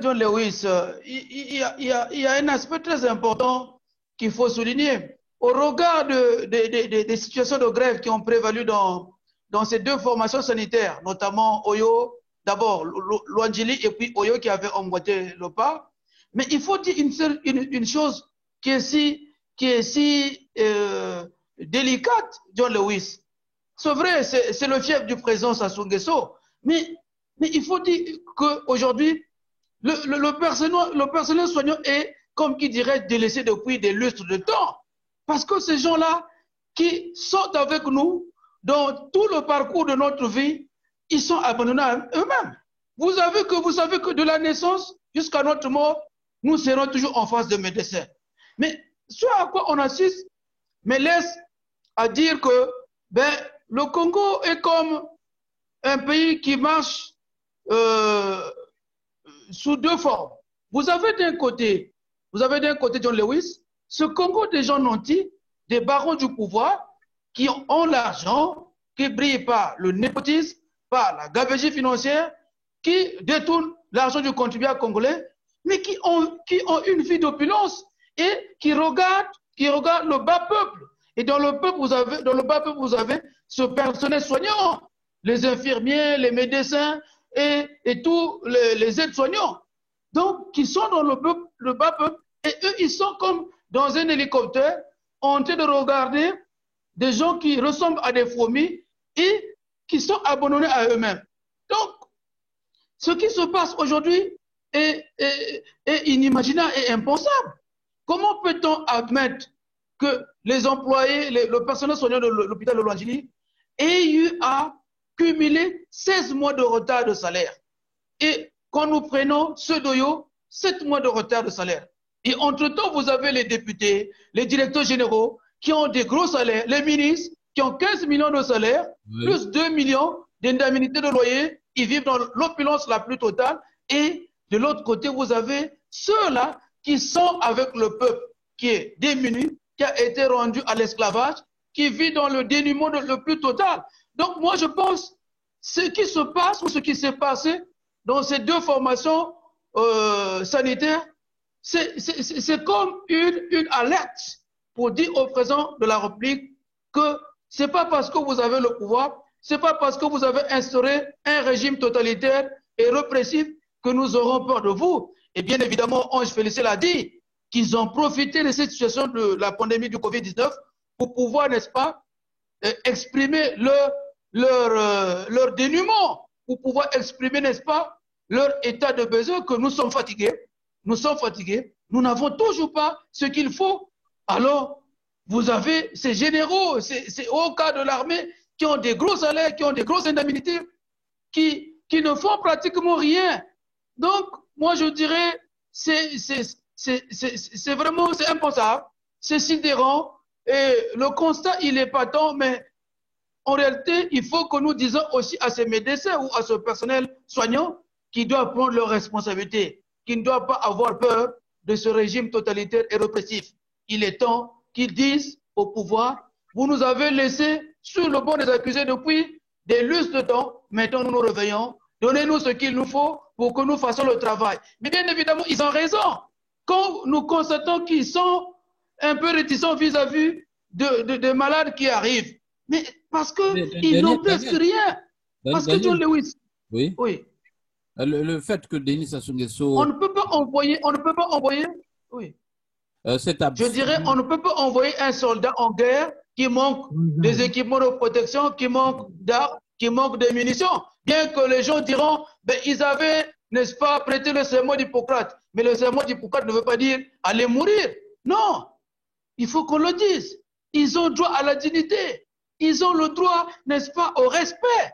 John Lewis, il y a un aspect très important qu'il faut souligner. Au regard des situations de grève qui ont prévalu dans ces deux formations sanitaires, notamment Oyo, d'abord Luandjili et puis Oyo qui avait emboîté le pas. Mais il faut dire une chose qui est si délicate, John Lewis. C'est vrai, c'est le fief du président Sassou Nguesso, mais il faut dire qu'aujourd'hui, le personnel soignant est, comme qui dirait, délaissé depuis des lustres de temps. Parce que ces gens-là qui sont avec nous dans tout le parcours de notre vie, ils sont abandonnés à eux-mêmes. Vous savez que de la naissance jusqu'à notre mort, nous serons toujours en face de médecins. Mais ce à quoi on assiste me laisse à dire que le Congo est comme un pays qui marche sous deux formes. Vous avez d'un côté, John Lewis, ce Congo des gens nantis, des barons du pouvoir, qui ont l'argent, qui brillent par le népotisme, par la gabegie financière, qui détournent l'argent du contribuable congolais, mais qui ont une vie d'opulence et qui regardent le bas peuple. Et dans le bas peuple, vous avez ce personnel soignant, les infirmiers, les médecins, et tous les aides-soignants. Donc, qui sont dans le bas peuple, et eux, ils sont comme dans un hélicoptère, en train de regarder des gens qui ressemblent à des fourmis et qui sont abandonnés à eux-mêmes. Donc, ce qui se passe aujourd'hui est inimaginable et impensable. Comment peut-on admettre que les employés, le personnel soignant de l'hôpital de Lwandjili aient eu à cumuler 16 mois de retard de salaire? Et quand nous prenons ceux d'Oyo, 7 mois de retard de salaire. Et entre-temps, vous avez les députés, les directeurs généraux qui ont des gros salaires, les ministres qui ont 15 millions de salaires, plus 2 millions d'indemnités de loyer. Ils vivent dans l'opulence la plus totale. Et de l'autre côté, vous avez ceux-là qui sont avec le peuple qui est démuni, qui a été rendu à l'esclavage, qui vit dans le dénuement le plus total. Donc moi, je pense ce qui se passe ou ce qui s'est passé dans ces deux formations sanitaires, c'est comme une alerte pour dire au président de la République que ce n'est pas parce que vous avez le pouvoir, ce n'est pas parce que vous avez instauré un régime totalitaire et répressif que nous aurons peur de vous. Et bien évidemment, Ange Félicien l'a dit, qu'ils ont profité de cette situation de la pandémie du Covid-19 pour pouvoir, n'est-ce pas, exprimer leur dénuement, pour pouvoir exprimer, n'est-ce pas, leur état de besoin, que nous sommes fatigués, nous n'avons toujours pas ce qu'il faut. Alors, vous avez ces généraux, ces hauts cadres de l'armée qui ont des gros salaires, qui ont des grosses indemnités, qui ne font pratiquement rien. Donc, moi je dirais, c'est vraiment, c'est impensable, c'est sidérant, et le constat, il est patent, mais en réalité, il faut que nous disions aussi à ces médecins ou à ce personnel soignant qui doit prendre leurs responsabilités, qui ne doit pas avoir peur de ce régime totalitaire et répressif. Il est temps qu'ils disent au pouvoir, vous nous avez laissé sur le banc des accusés depuis des lustres de temps, maintenant nous nous réveillons, donnez-nous ce qu'il nous faut pour que nous fassions le travail. Mais bien évidemment, ils ont raison. Quand nous constatons qu'ils sont un peu réticents vis-à-vis de malades qui arrivent, mais parce qu'ils n'ont presque rien. Parce que John Lewis, oui. Le fait que Denis Sassou Nguesso... On ne peut pas envoyer, oui. Je dirais, on ne peut pas envoyer un soldat en guerre qui manque des équipements de protection, qui manque d'armes, qui manque de munitions. Bien que les gens diront, ben, ils avaient, n'est-ce pas, prêté le serment d'Hippocrate. Mais le serment d'Hippocrate ne veut pas dire aller mourir. Non, il faut qu'on le dise. Ils ont droit à la dignité. Ils ont le droit, n'est-ce pas, au respect.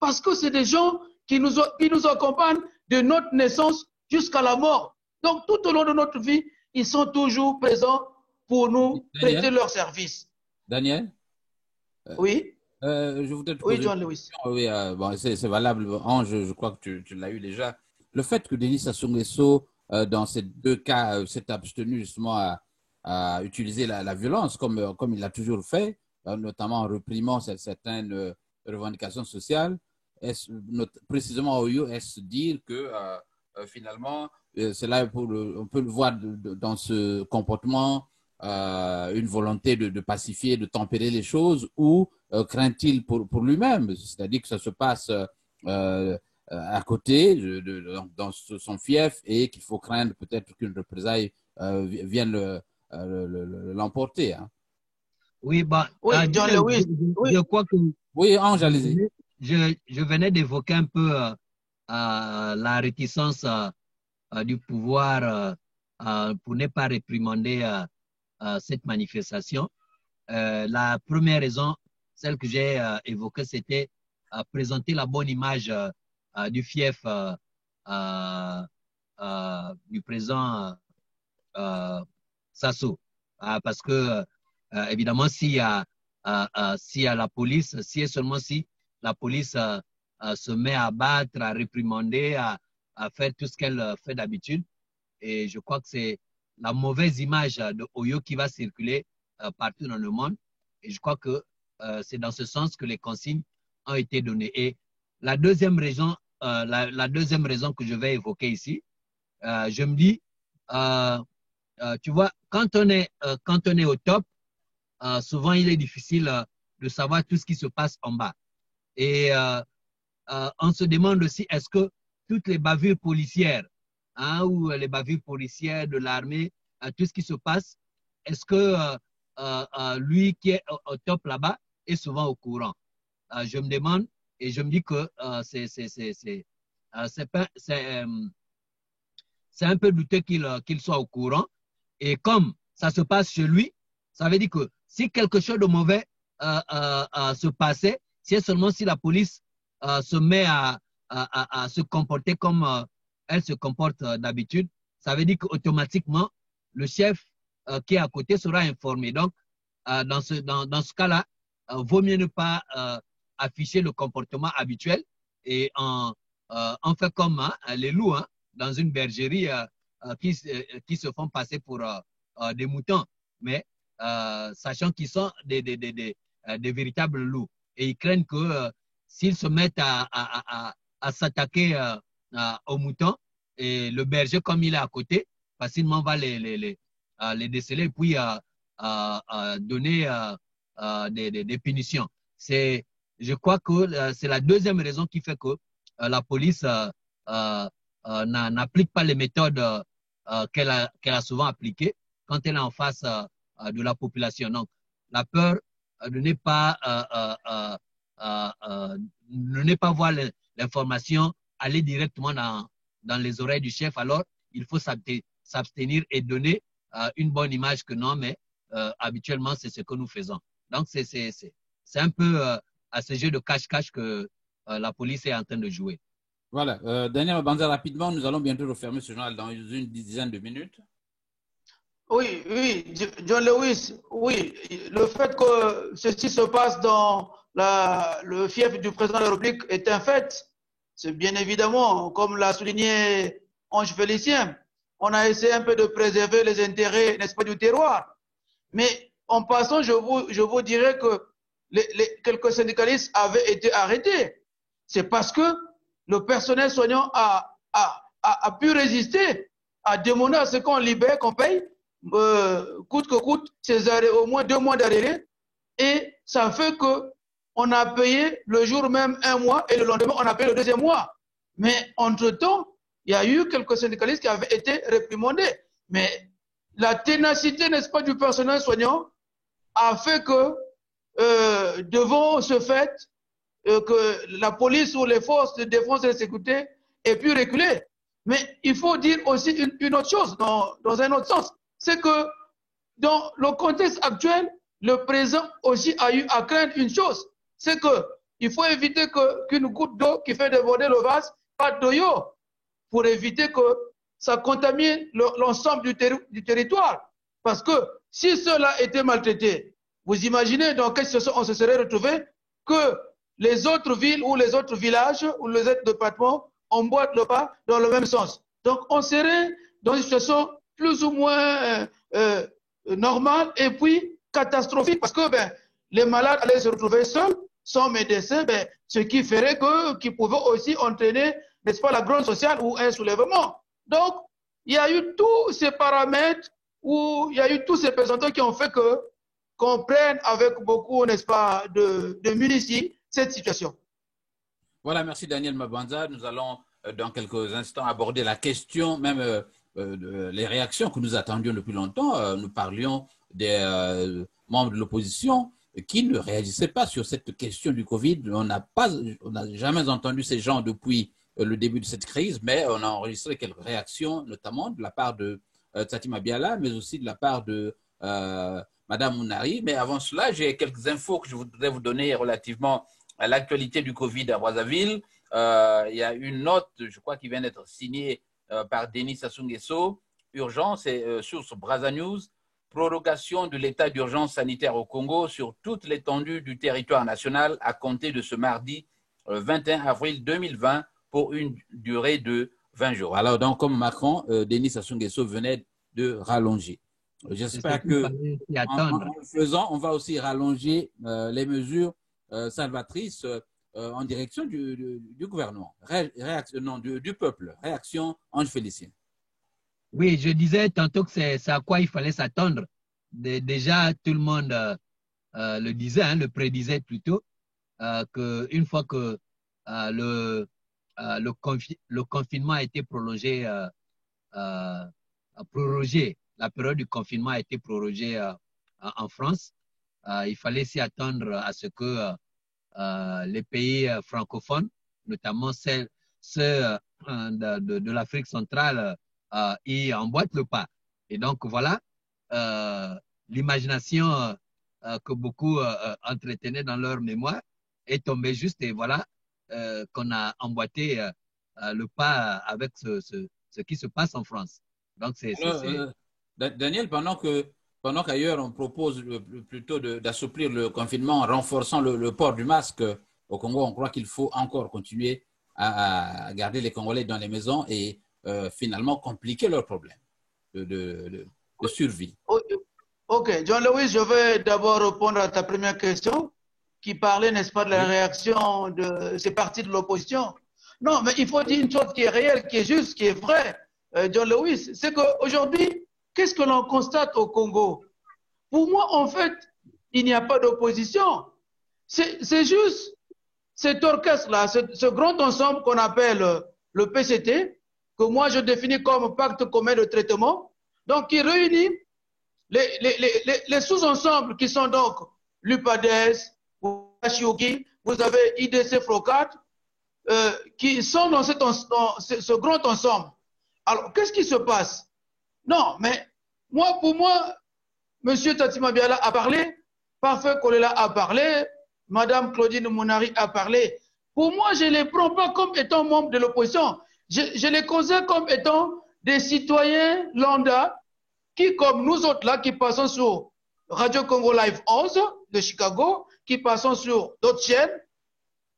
Parce que c'est des gens qui nous accompagnent de notre naissance jusqu'à la mort. Donc, tout au long de notre vie, ils sont toujours présents pour nous prêter leur service. Daniel? Oui? Je voudrais te poser John Lewis. Oui, bon, c'est valable. Ange, je crois que tu l'as eu déjà. Le fait que Denis Sassou Nguesso, dans ces deux cas, s'est abstenu justement à utiliser la violence comme il l'a toujours fait, notamment en réprimant certaines revendications sociales, précisément au Oyo, est-ce dire que finalement, c'est là on peut le voir dans ce comportement, une volonté de pacifier, de tempérer les choses, ou craint-il pour lui-même? C'est-à-dire que ça se passe à côté, dans son fief, et qu'il faut craindre peut-être qu'une représaille vienne l'emporter. Hein. Oui, bah, oui, John Lewis. Je crois que... Oui, Ange, allez-y. Je venais d'évoquer un peu la réticence du pouvoir pour ne pas réprimander cette manifestation. La première raison, celle que j'ai évoquée, c'était présenter la bonne image du fief du président Sassou. Parce que, évidemment, s'il y a la police, si et seulement si la police se met à battre, à réprimander, à faire tout ce qu'elle fait d'habitude. Et je crois que c'est la mauvaise image de Oyo qui va circuler partout dans le monde. Et je crois que c'est dans ce sens que les consignes ont été données. Et la deuxième raison, la deuxième raison que je vais évoquer ici, je me dis, tu vois, quand on est au top, souvent il est difficile de savoir tout ce qui se passe en bas. Et on se demande aussi, est-ce que toutes les bavures policières, hein, ou les bavures policières de l'armée, tout ce qui se passe, est-ce que lui qui est au top là-bas est souvent au courant? Je me demande et je me dis que c'est un peu douteux qu'il soit au courant. Et comme ça se passe chez lui, ça veut dire que si quelque chose de mauvais se passait, c'est seulement si la police se met à se comporter comme elle se comporte d'habitude, ça veut dire qu'automatiquement, le chef qui est à côté sera informé. Donc, dans ce cas-là, vaut mieux ne pas afficher le comportement habituel et on fait comme les loups dans une bergerie qui se font passer pour des moutons, mais sachant qu'ils sont des véritables loups. Et ils craignent que s'ils se mettent à s'attaquer aux moutons, et le berger, comme il est à côté, facilement va les déceler et puis donner des punitions. Je crois que c'est la deuxième raison qui fait que la police n'applique pas les méthodes qu'elle a souvent appliquées quand elle est en face de la population. Donc, la peur de ne pas voir l'information aller directement dans les oreilles du chef. Alors, il faut s'abstenir et donner une bonne image que non, mais habituellement, c'est ce que nous faisons. Donc, c'est un peu à ce jeu de cache-cache que la police est en train de jouer. Voilà. Daniel Mabanza, rapidement, nous allons bientôt refermer ce journal dans une dizaine de minutes. Oui, oui, John Lewis, oui, le fait que ceci se passe dans le fief du président de la République est un fait. C'est bien évidemment, comme l'a souligné Ange Félicien, on a essayé un peu de préserver les intérêts, n'est-ce pas, du terroir. Mais en passant, je vous dirais que quelques syndicalistes avaient été arrêtés. C'est parce que le personnel soignant a pu résister, a demandé à ce qu'on libère, qu'on paye, coûte que coûte, ces arrêts, au moins 2 mois d'arrêt. Et ça fait qu'on a payé le jour même 1 mois et le lendemain, on a payé le 2e mois. Mais entre-temps, il y a eu quelques syndicalistes qui avaient été réprimandés. Mais la ténacité, n'est-ce pas, du personnel soignant a fait que devant ce fait, que la police ou les forces de défense et de sécurité aient pu reculer. Mais il faut dire aussi une autre chose, dans un autre sens. C'est que dans le contexte actuel, le président aussi a eu à craindre une chose. C'est qu'il faut éviter qu'une goutte d'eau qui fait déborder le vase parte d'eau pour éviter que ça contamine l'ensemble du territoire. Parce que si cela était maltraité, vous imaginez dans quelle situation on se serait retrouvé que les autres villes ou les autres villages ou les autres départements emboîtent le pas dans le même sens. Donc on serait dans une situation plus ou moins normale et puis catastrophique parce que les malades allaient se retrouver seuls, sans médecin, ce qui ferait qu'ils pouvaient aussi entraîner, n'est-ce pas, la grogne sociale ou un soulèvement. Donc, il y a eu tous ces paramètres où il y a eu tous ces présentants qui ont fait qu'on prenne avec beaucoup, n'est-ce pas, de munitions cette situation. Voilà, merci Daniel Mabanza. Nous allons dans quelques instants aborder la question, même les réactions que nous attendions depuis longtemps. Nous parlions des membres de l'opposition qui ne réagissaient pas sur cette question du Covid. On n'a jamais entendu ces gens depuis le début de cette crise, mais on a enregistré quelques réactions, notamment de la part de Tati Mabiala, mais aussi de la part de Madame Mounari. Mais avant cela, j'ai quelques infos que je voudrais vous donner relativement à l'actualité du Covid à Brazzaville. Il y a une note, je crois, qui vient d'être signée par Denis Sassou Nguesso. Urgence, c'est sur Brazza News. Prorogation de l'état d'urgence sanitaire au Congo sur toute l'étendue du territoire national à compter de ce mardi 21 avril 2020 pour une durée de 20 jours. Alors, donc, comme Macron, Denis Sassou Nguesso venait de rallonger. J'espère qu'en le faisant, on va aussi rallonger les mesures salvatrices en direction du gouvernement, du peuple. Réaction, Ange Félicien. Oui, je disais tantôt que c'est à quoi il fallait s'attendre. Déjà, tout le monde le disait, le prédisait plutôt, qu'une fois que le confinement a été prolongé, la période du confinement a été prorogée en France. Il fallait s'y attendre à ce que les pays francophones, notamment ceux de l'Afrique centrale, y emboîtent le pas. Et donc voilà, l'imagination que beaucoup entretenaient dans leur mémoire est tombée juste, et voilà qu'on a emboîté le pas avec ce qui se passe en France. Donc Daniel, pendant qu'ailleurs on propose plutôt d'assouplir le confinement en renforçant le port du masque, au Congo, on croit qu'il faut encore continuer à garder les Congolais dans les maisons et finalement compliquer leurs problèmes de survie. Ok, Jean-Louis, je vais d'abord répondre à ta première question qui parlait, n'est-ce pas, de la réaction de ces partis de l'opposition. Non, mais il faut dire une chose qui est réelle, qui est juste, qui est vraie, Jean-Louis, c'est qu'aujourd'hui, qu'est-ce que l'on constate au Congo? Pour moi, en fait, il n'y a pas d'opposition. C'est juste cet orchestre-là, ce grand ensemble qu'on appelle le PCT, que moi je définis comme pacte commun de traitement, donc qui réunit les sous-ensembles qui sont donc l'UPADES, vous avez IDC Frocat, qui sont dans ce grand ensemble. Alors, qu'est-ce qui se passe? Non, mais pour moi, M. Tatima Biala a parlé, Parfait Kolela a parlé, Mme Claudine Mounari a parlé. Pour moi, je ne les prends pas comme étant membres de l'opposition. Je les considère comme étant des citoyens lambda qui, comme nous autres là, qui passons sur Radio Congo Live 11 de Chicago, qui passons sur d'autres chaînes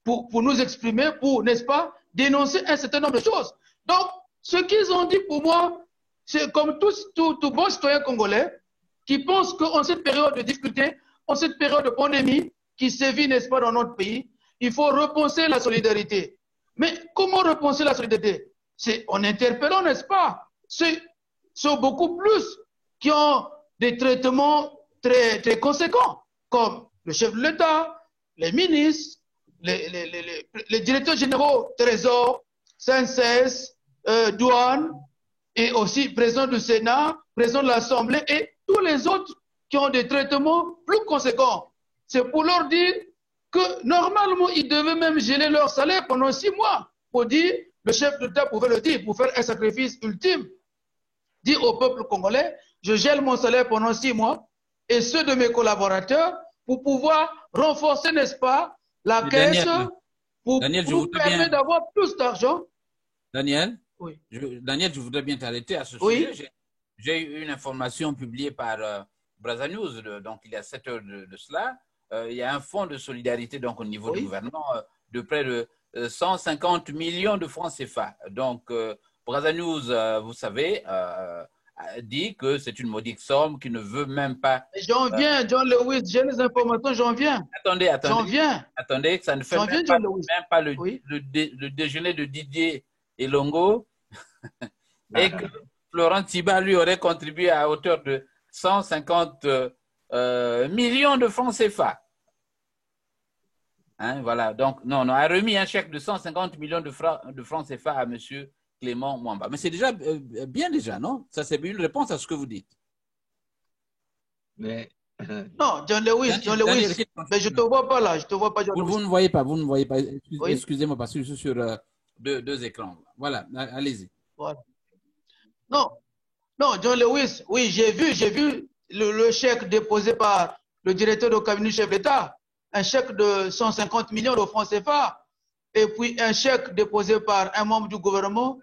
pour nous exprimer, pour, n'est-ce pas, dénoncer un certain nombre de choses. Donc, ce qu'ils ont dit pour moi, c'est comme tout bon citoyen congolais qui pense qu'en cette période de difficulté, en cette période de pandémie qui sévit, n'est-ce pas, dans notre pays, il faut repenser la solidarité. Mais comment repenser la solidarité? C'est en interpellant, n'est-ce pas, ceux beaucoup plus qui ont des traitements très, très conséquents, comme le chef de l'État, les ministres, les directeurs généraux, Trésor, CNCS, douane, et aussi président du Sénat, président de l'Assemblée, et tous les autres qui ont des traitements plus conséquents. C'est pour leur dire que normalement, ils devaient même geler leur salaire pendant 6 mois. Pour dire, le chef de l'État pouvait le dire, pour faire un sacrifice ultime. Dire au peuple congolais, je gèle mon salaire pendant 6 mois, et ceux de mes collaborateurs, pour pouvoir renforcer, n'est-ce pas, la caisse, pour nous permettre d'avoir plus d'argent. Daniel, oui. Daniel, je voudrais bien t'arrêter à ce sujet. J'ai eu une information publiée par Brazza News, donc il y a 7 heures de cela. Il y a un fonds de solidarité donc, au niveau du gouvernement de près de 150 millions de francs CFA. Donc, Brazza News, vous savez, dit que c'est une modique somme qui ne veut même pas… J'en viens, John Lewis, j'ai les informations, j'en viens. Attendez. J'en viens. Attendez, ça ne fait même pas le déjeuner de Didier Elongo et que Florent Tiba, lui, aurait contribué à hauteur de 150 millions de francs CFA. Hein, voilà, donc, non, on a remis un chèque de 150 millions de francs CFA à M. Clément Mwamba. Mais c'est déjà bien déjà, non? Ça, c'est une réponse à ce que vous dites. Mais… Non, John Lewis, mais je ne te vois pas là, je ne te vois pas. Vous ne voyez pas, Excusez-moi, parce que je suis sur deux écrans. Voilà, allez-y. Voilà. Non, John Lewis, oui, j'ai vu le chèque déposé par le directeur du cabinet chef d'État, un chèque de 150 millions de francs CFA, et puis un chèque déposé par un membre du gouvernement,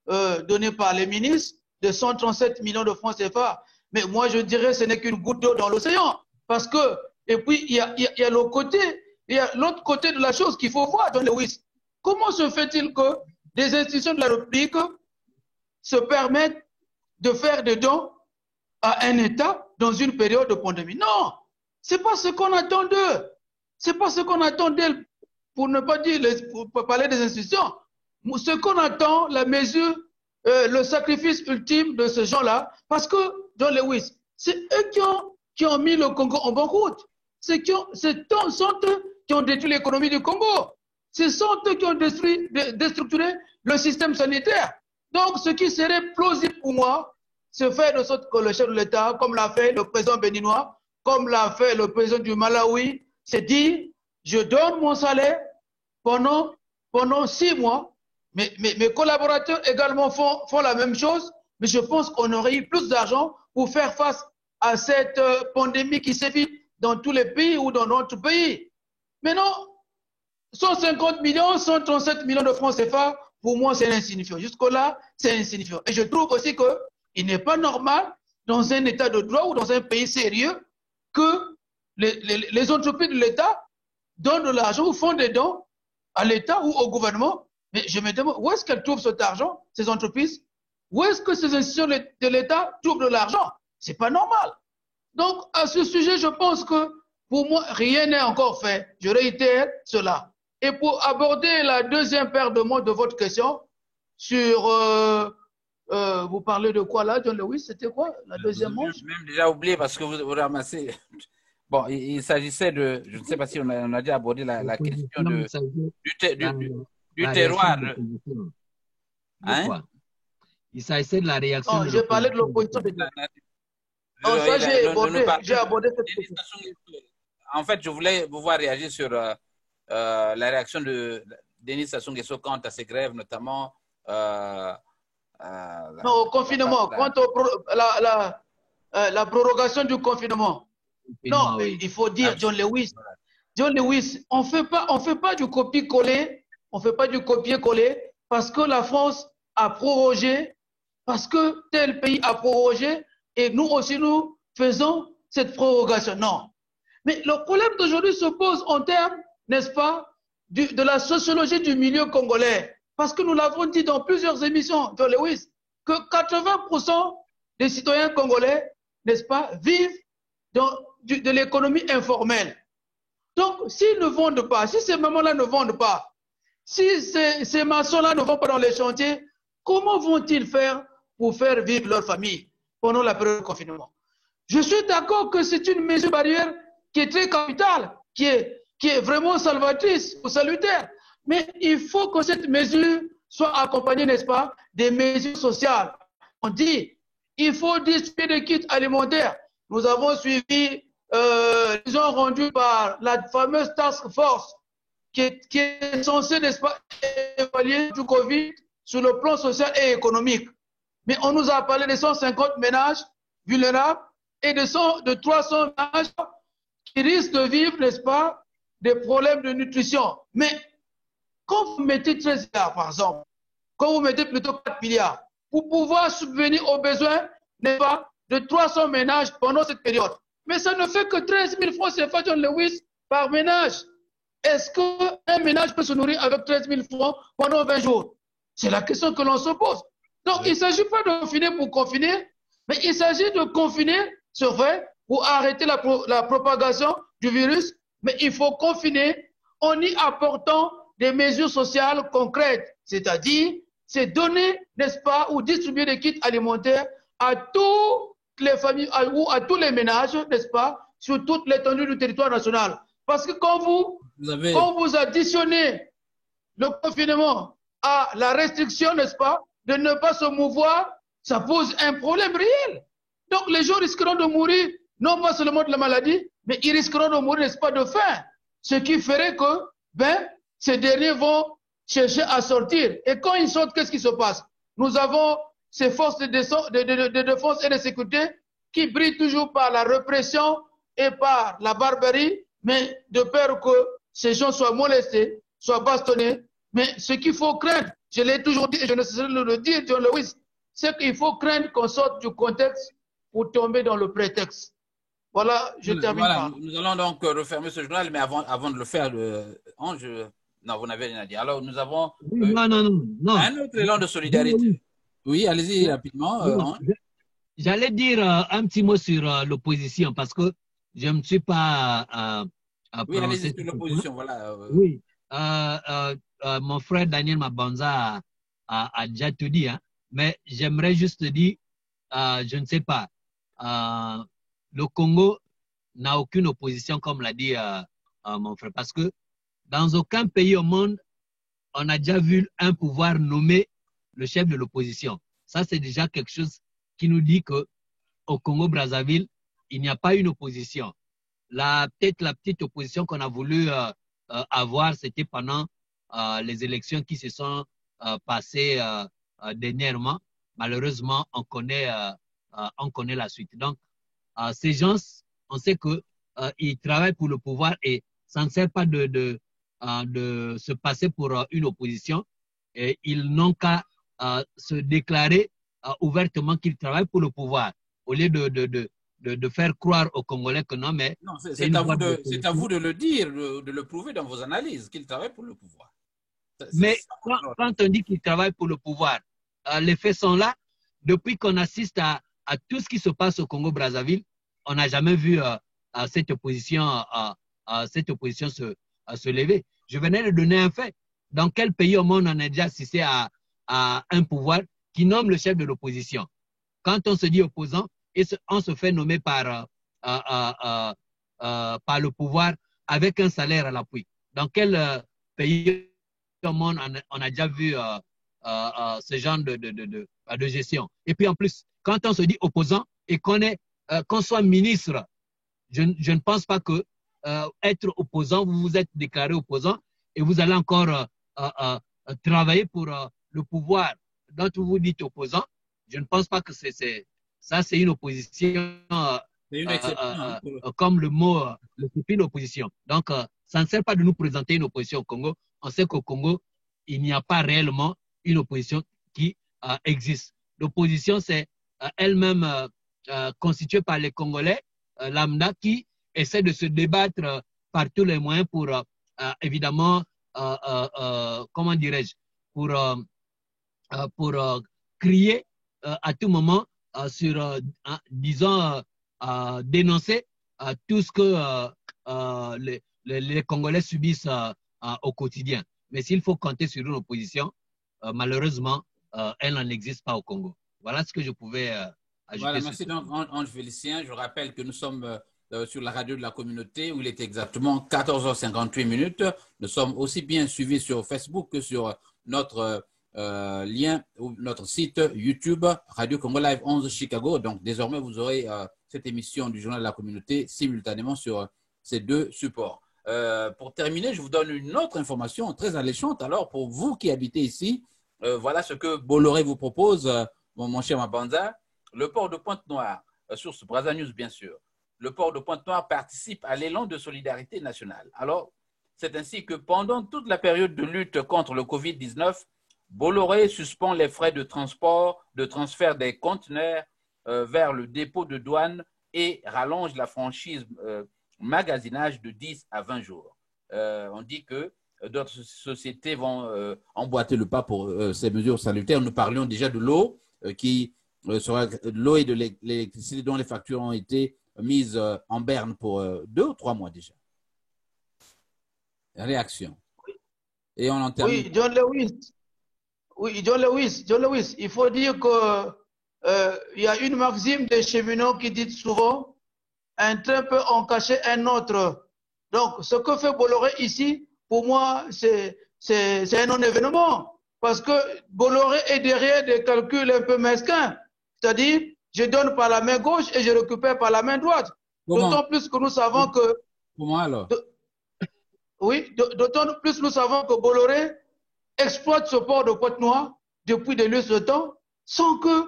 donné par les ministres, de 137 millions de francs CFA. Mais moi, je dirais que ce n'est qu'une goutte d'eau dans l'océan. Parce que, et puis, il y a l'autre côté de la chose qu'il faut voir, John Lewis. Comment se fait-il que des institutions de la République se permettent de faire des dons à un État dans une période de pandémie? Non, ce n'est pas ce qu'on attend d'eux. Ce n'est pas ce qu'on attend d'elles, pour ne pas dire, pour parler des institutions. Ce qu'on attend, la mesure, le sacrifice ultime de ces gens-là, parce que, John Lewis, c'est eux qui ont mis le Congo en banqueroute. C'est eux qui ont détruit l'économie du Congo. Ce sont eux qui ont déstructuré le système sanitaire. Donc, ce qui serait plausible pour moi, c'est faire de sorte que le chef de l'État, comme l'a fait le président béninois, comme l'a fait le président du Malawi, c'est dire, je donne mon salaire pendant 6 mois. Mes collaborateurs également font la même chose, mais je pense qu'on aurait eu plus d'argent pour faire face à cette pandémie qui sévit dans tous les pays ou dans notre pays. Maintenant, 150 millions, 137 millions de francs CFA, pour moi, c'est insignifiant. Jusque-là, c'est insignifiant. Et je trouve aussi qu'il n'est pas normal, dans un état de droit ou dans un pays sérieux, que les entreprises de l'État donnent de l'argent ou font des dons à l'État ou au gouvernement. Mais je me demande, où est-ce qu'elles trouvent cet argent, ces entreprises? Où est-ce que ces institutions de l'État trouvent de l'argent? C'est pas normal. Donc, à ce sujet, je pense que, pour moi, rien n'est encore fait. Je réitère cela. Et pour aborder la deuxième paire de mots de votre question, sur, vous parlez de quoi là, John Lewis? C'était quoi la deuxième manche? J'ai même déjà oublié parce que vous ramassez. Bon, il s'agissait de, je ne sais pas si on a déjà abordé la question du terroir. Hein? Il s'agissait de la réaction. Non, j'ai parlé de l'opposition. Non, ça, j'ai abordé cette question. En fait, je voulais vous voir réagir sur la réaction de Denis Sassou Nguesso quant à ces grèves, notamment. Non, au confinement, quant à la prorogation du confinement. Non, oui. Il faut dire, John Lewis, on fait pas du copier-coller, parce que la France a prorogé, parce que tel pays a prorogé, et nous aussi, nous faisons cette prorogation. Non. Mais le problème d'aujourd'hui se pose en termes, n'est-ce pas, de la sociologie du milieu congolais. Parce que nous l'avons dit dans plusieurs émissions, John Lewis, que 80% des citoyens congolais, n'est-ce pas, vivent de l'économie informelle. Donc, s'ils ne vendent pas, si ces mamans-là ne vendent pas, si ces maçons-là ne vont pas dans les chantiers, comment vont-ils faire pour faire vivre leur famille pendant la période de confinement? Je suis d'accord que c'est une mesure barrière qui est très capitale, qui est vraiment salvatrice ou salutaire. Mais il faut que cette mesure soit accompagnée, n'est-ce pas, des mesures sociales. On dit, il faut distribuer des kits alimentaires. Nous avons suivi, ils ont rendu par la fameuse task force qui est censée, n'est-ce pas, évaluer du Covid sur le plan social et économique. Mais on nous a parlé de 150 ménages vulnérables et de 300 ménages qui risquent de vivre, n'est-ce pas, des problèmes de nutrition. Mais quand vous mettez 13 milliards, par exemple, quand vous mettez plutôt 4 milliards, pour pouvoir subvenir aux besoins, n'est-ce pas, de 300 ménages pendant cette période. Mais ça ne fait que 13 000 francs CFA, John Lewis, par ménage. Est-ce qu'un ménage peut se nourrir avec 13 000 francs pendant 20 jours? C'est la question que l'on se pose. Donc, il ne s'agit pas de confiner pour confiner, mais il s'agit de confiner, c'est vrai, pour arrêter la propagation du virus, mais il faut confiner en y apportant des mesures sociales concrètes, c'est-à-dire, c'est donner, n'est-ce pas, ou distribuer des kits alimentaires à toutes les familles ou à tous les ménages, n'est-ce pas, sur toute l'étendue du territoire national. Parce que quand vous additionnez le confinement à la restriction, n'est-ce pas, de ne pas se mouvoir, ça pose un problème réel. Donc les gens risqueront de mourir, non pas seulement de la maladie, mais ils risqueront de mourir, n'est-ce pas, de faim. Ce qui ferait que, ces derniers vont chercher à sortir. Et quand ils sortent, qu'est-ce qui se passe? Nous avons ces forces de défense et de sécurité qui brillent toujours par la répression et par la barbarie, mais de peur que ces gens soient molestés, soient bastonnés. Mais ce qu'il faut craindre, je l'ai toujours dit et je ne cesserai de le dire, John Lewis, c'est qu'il faut craindre qu'on sorte du contexte pour tomber dans le prétexte. Voilà, je termine par là. Nous allons donc refermer ce journal, mais avant de le faire, non, vous n'avez rien à dire. Alors, nous avons non. un autre élan de solidarité. Oui, allez-y rapidement. J'allais dire un petit mot sur l'opposition parce que je ne me suis pas oui, allez-y sur l'opposition, voilà. Oui, mon frère Daniel Mabanza a déjà tout dit, hein, mais j'aimerais juste dire, je ne sais pas, le Congo n'a aucune opposition, comme l'a dit mon frère, parce que Dans aucun pays au monde, on a déjà vu un pouvoir nommer le chef de l'opposition. Ça, c'est déjà quelque chose qui nous dit qu'au Congo-Brazzaville, il n'y a pas une opposition. Peut-être la petite opposition qu'on a voulu avoir, c'était pendant les élections qui se sont passées dernièrement. Malheureusement, on connaît la suite. Donc, ces gens, on sait qu'ils travaillent pour le pouvoir et ça ne sert pas de se passer pour une opposition. Et ils n'ont qu'à se déclarer ouvertement qu'ils travaillent pour le pouvoir, au lieu de faire croire aux Congolais que non, mais... Non, c'est à vous de le dire, de le prouver dans vos analyses, qu'ils travaillent pour le pouvoir. Mais quand on dit qu'ils travaillent pour le pouvoir, les faits sont là. Depuis qu'on assiste à tout ce qui se passe au Congo-Brazzaville, on n'a jamais vu cette opposition se lever. Je venais de donner un fait. Dans quel pays au monde on a déjà assisté à un pouvoir qui nomme le chef de l'opposition? Quand on se dit opposant, on se fait nommer par le pouvoir avec un salaire à l'appui. Dans quel pays au monde on a déjà vu ce genre de gestion? Et puis en plus, quand on se dit opposant et qu'on soit ministre, je ne pense pas que être opposant, vous vous êtes déclaré opposant et vous allez encore travailler pour le pouvoir dont vous vous dites opposant. Je ne pense pas que c'est une opposition comme le mot, c'est une opposition. Donc, ça ne sert pas de nous présenter une opposition au Congo. On sait qu'au Congo, il n'y a pas réellement une opposition qui existe. L'opposition, c'est elle-même constituée par les Congolais lambda qui essaie de se débattre par tous les moyens pour, évidemment, comment dirais-je, pour crier à tout moment sur, disons, dénoncer tout ce que les Congolais subissent au quotidien. Mais s'il faut compter sur une opposition, malheureusement, elle n'en existe pas au Congo. Voilà ce que je pouvais ajouter. Voilà, merci donc, Ange Félicien. Je rappelle que nous sommes sur la radio de la communauté où il est exactement 14h58 minutes. Nous sommes aussi bien suivis sur Facebook que sur notre lien ou notre site YouTube Radio Congo Live 11 Chicago. Donc désormais, vous aurez cette émission du Journal de la communauté simultanément sur ces deux supports. Pour terminer, je vous donne une autre information très alléchante. Alors, pour vous qui habitez ici, voilà ce que Bolloré vous propose, mon cher Mabanda. Le port de Pointe-Noire, source Brazza News bien sûr, le port de Pointe-Noire participe à l'élan de solidarité nationale. Alors, c'est ainsi que pendant toute la période de lutte contre le Covid-19, Bolloré suspend les frais de transport, de transfert des conteneurs vers le dépôt de douane et rallonge la franchise magasinage de 10 à 20 jours. On dit que d'autres sociétés vont emboîter le pas pour ces mesures salutaires. Nous parlions déjà de l'eau qui sera l'eau et de l'électricité dont les factures ont été mises en berne pour 2 ou 3 mois déjà. Réaction. Et on en termine. Oui, John Lewis. Oui, John Lewis, il faut dire que il y a une maxime des cheminots qui dit souvent un train peut en cacher un autre. Donc, ce que fait Bolloré ici, pour moi, c'est un non-événement. Parce que Bolloré est derrière des calculs un peu mesquins. C'est-à-dire, je donne par la main gauche et je récupère par la main droite. D'autant plus que nous savons que... Comment alors? Oui, d'autant plus nous savons que Bolloré exploite ce port de Pointe-Noire depuis de lustres de temps sans que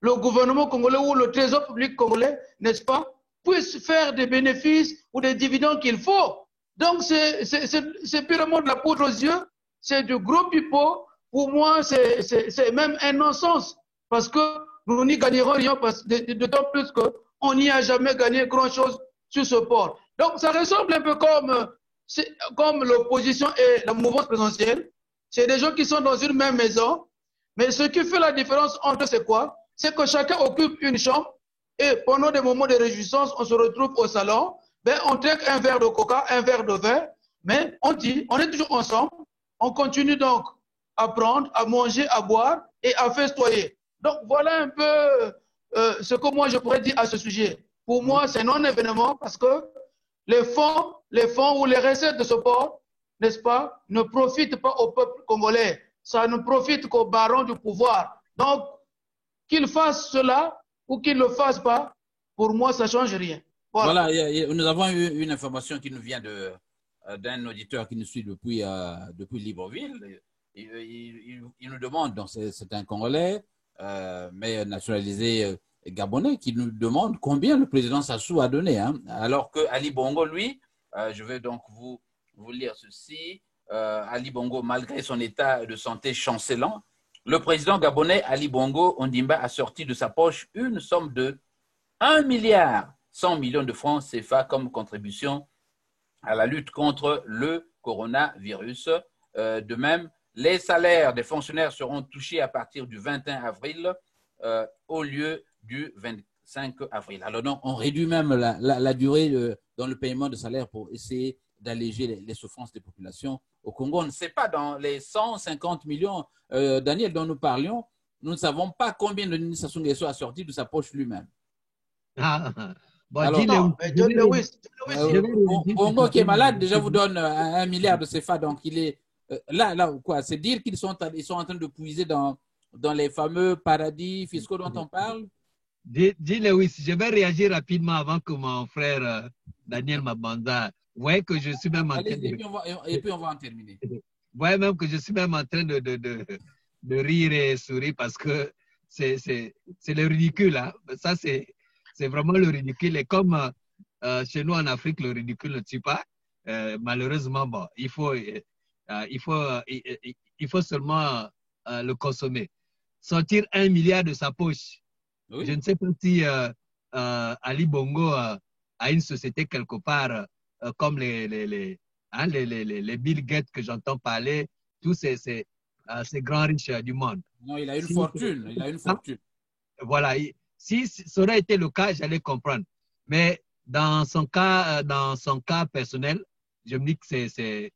le gouvernement congolais ou le trésor public congolais, n'est-ce pas, puisse faire des bénéfices ou des dividendes qu'il faut. Donc, c'est purement de la poudre aux yeux, c'est du gros pipeau. Pour moi, c'est même un non-sens parce que nous n'y gagnerons rien, d'autant plus qu'on n'y a jamais gagné grand-chose sur ce port. Donc, ça ressemble un peu comme l'opposition et la mouvance présidentielle. C'est des gens qui sont dans une même maison, mais ce qui fait la différence entre eux, c'est quoi? C'est que chacun occupe une chambre et pendant des moments de réjouissance, on se retrouve au salon, on trinque un verre de coca, un verre de vin, mais on dit, on est toujours ensemble, on continue donc à prendre, à manger, à boire et à festoyer. Donc voilà un peu ce que moi je pourrais dire à ce sujet. Pour moi, c'est non-événement parce que les fonds ou les recettes de ce port n'est-ce pas, ne profite pas au peuple congolais. Ça ne profite qu'aux barons du pouvoir. Donc, qu'il fasse cela ou qu'il ne le fasse pas, pour moi, ça ne change rien. Voilà, nous avons eu une information qui nous vient d'un auditeur qui nous suit depuis Libreville. Il nous demande, donc c'est un Congolais, mais naturalisé gabonais, qui nous demande combien le président Sassou a donné. Hein, alors que Ali Bongo, lui, je vais donc vous lire ceci. Ali Bongo, malgré son état de santé chancelant, le président gabonais Ali Bongo Ondimba a sorti de sa poche une somme de 1 milliard 100 millions de francs CFA comme contribution à la lutte contre le coronavirus. De même, les salaires des fonctionnaires seront touchés à partir du 21 avril au lieu du 25 avril. Alors donc, on réduit même la durée dans le paiement de salaire pour essayer d'alléger les souffrances des populations au Congo. On ne sait pas, dans les 150 millions, Daniel, dont nous parlions, nous ne savons pas combien de Denis Sassou Nguesso a sorti de sa poche lui-même. Bon, alors, non, John Lewis, Bongo qui est malade déjà vous donne 1 milliard de CFA, donc il est là quoi, c'est dire qu'ils sont en train de puiser dans les fameux paradis fiscaux dont on parle. Dis Lewis, je vais réagir rapidement avant que mon frère Daniel Mabanda. Vous voyez que je suis même en train de... Et puis on va en terminer. Vous voyez même que je suis même en train de rire et sourire parce que c'est le ridicule. Hein. Ça, c'est vraiment le ridicule. Et comme chez nous en Afrique, le ridicule ne tue pas, malheureusement, bon, il faut seulement le consommer. Sortir 1 milliard de sa poche. Oui. Je ne sais pas si Ali Bongo a une société quelque part comme les Bill Gates que j'entends parler, tous ces grands riches du monde. Non, il a une fortune. Il a une fortune. Voilà. Si ça aurait été le cas, j'allais comprendre. Mais dans son cas personnel, je me dis que c'est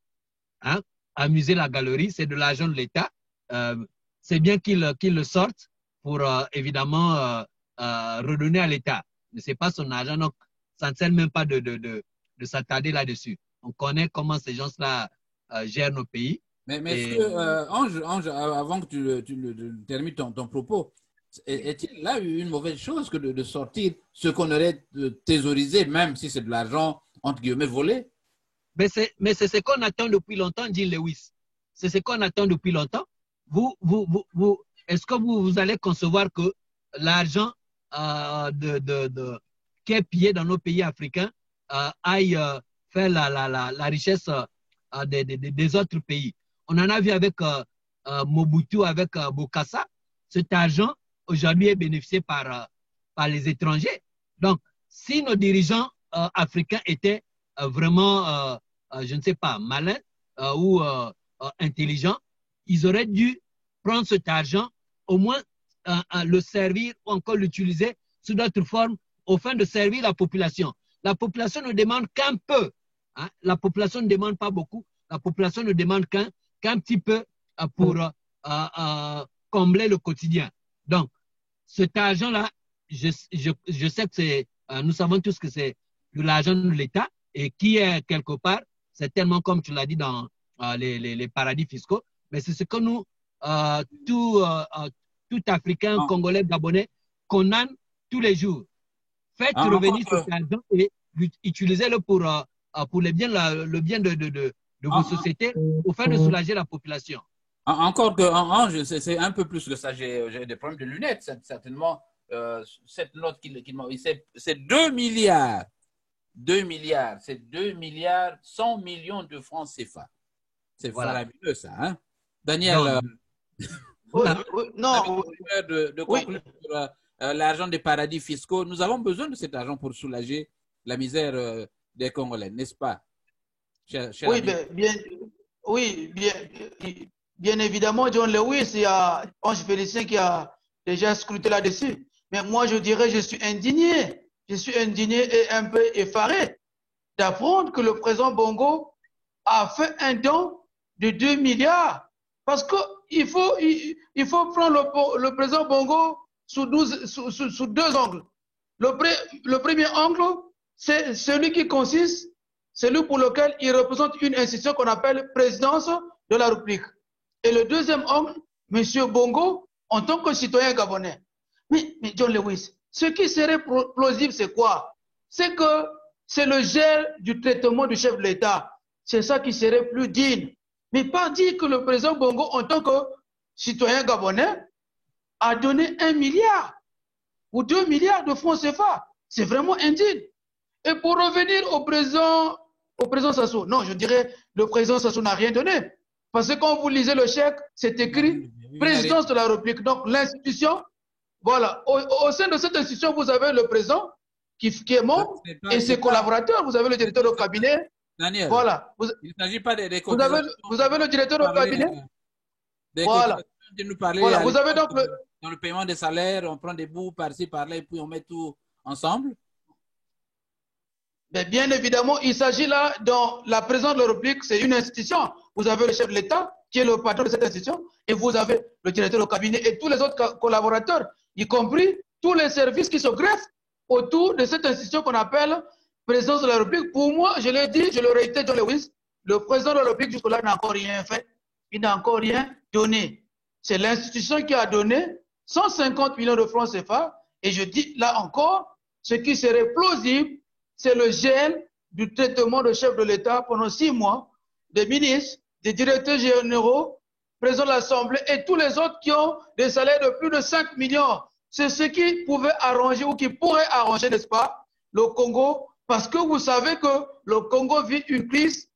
amuser la galerie, c'est de l'argent de l'État. C'est bien qu'il le sorte pour évidemment redonner à l'État. Mais ce n'est pas son argent, donc ça ne sert même pas de s'attarder là-dessus. On connaît comment ces gens-là gèrent nos pays. Mais est-ce que, Ange, avant que tu termines ton propos, est-il là une mauvaise chose que de sortir ce qu'on aurait thésaurisé, même si c'est de l'argent, entre guillemets, volé? Mais c'est ce qu'on attend depuis longtemps, dit Lewis. C'est ce qu'on attend depuis longtemps. Est-ce que vous allez concevoir que l'argent qui est pillé dans nos pays africains aille faire la richesse des autres pays? On en a vu avec Mobutu, avec Bokassa. Cet argent, aujourd'hui, est bénéficié par les étrangers. Donc, si nos dirigeants africains étaient vraiment, je ne sais pas, malins ou intelligents, ils auraient dû prendre cet argent, au moins le servir ou encore l'utiliser sous d'autres formes au fin de servir la population. La population ne demande qu'un peu. Hein? La population ne demande pas beaucoup. La population ne demande qu'un petit peu pour combler le quotidien. Donc, cet argent-là, je sais que nous savons tous que c'est de l'argent de l'État et qui est quelque part, c'est tellement comme tu l'as dit dans les paradis fiscaux, mais c'est ce que nous, tout Africain, Congolais, Gabonais, condamne tous les jours. Faites revenir cet argent et utilisez-le pour le bien de vos sociétés, afin de soulager la population. Encore que, c'est un peu plus que ça. J'ai des problèmes de lunettes, certainement. Cette note qu'il m'a... C'est 2 milliards. 2 milliards. C'est 2 milliards 100 millions de francs CFA. C'est fabuleux, ça. Hein? Daniel, non. de conclure sur l'argent des paradis fiscaux. Nous avons besoin de cet argent pour soulager la misère des Congolais, n'est-ce pas? Cher oui, bien évidemment, John Lewis, il y a Ange Félicien qui a déjà scruté là-dessus. Mais moi, je dirais, je suis indigné. Je suis indigné et un peu effaré d'apprendre que le président Bongo a fait un don de 2 milliards. Parce qu'il faut prendre le président Bongo sous 2 angles. Le premier angle, c'est celui qui consiste celui pour lequel il représente une institution qu'on appelle présidence de la République. Et le deuxième homme, M. Bongo, en tant que citoyen gabonais. Mais John Lewis, ce qui serait plausible, c'est quoi? C'est que c'est le gel du traitement du chef de l'État. C'est ça qui serait plus digne. Mais pas dire que le président Bongo, en tant que citoyen gabonais, a donné 1 milliard ou 2 milliards de francs CFA. C'est vraiment indigne. Et pour revenir au président Sassou, non, je dirais le président Sassou n'a rien donné. Parce que quand vous lisez le chèque, c'est écrit présidence de la République. Donc l'institution, voilà, au sein de cette institution, vous avez le président qui est membre et ses collaborateurs. Vous avez le directeur de cabinet. Daniel, voilà. il ne s'agit pas des vous avez le directeur de cabinet. Voilà. De nous parler voilà. Vous avez donc dans le paiement des salaires, on prend des bouts par-ci, par-là et puis on met tout ensemble. Mais bien évidemment, il s'agit là, dans la présidence de la République, c'est une institution. Vous avez le chef de l'État qui est le patron de cette institution et vous avez le directeur de cabinet et tous les autres collaborateurs, y compris tous les services qui se greffent autour de cette institution qu'on appelle présidence de la République. Pour moi, je l'ai dit, je le réitère, John Lewis, le président de la République jusque-là n'a encore rien fait. Il n'a encore rien donné. C'est l'institution qui a donné 150 millions de francs CFA. Et je dis là encore, ce qui serait plausible, c'est le gel du traitement de chef de l'État pendant 6 mois, des ministres, des directeurs généraux, président de l'Assemblée et tous les autres qui ont des salaires de plus de 5 millions. C'est ce qui pouvait arranger ou qui pourrait arranger, n'est-ce pas, le Congo, parce que vous savez que le Congo vit une crise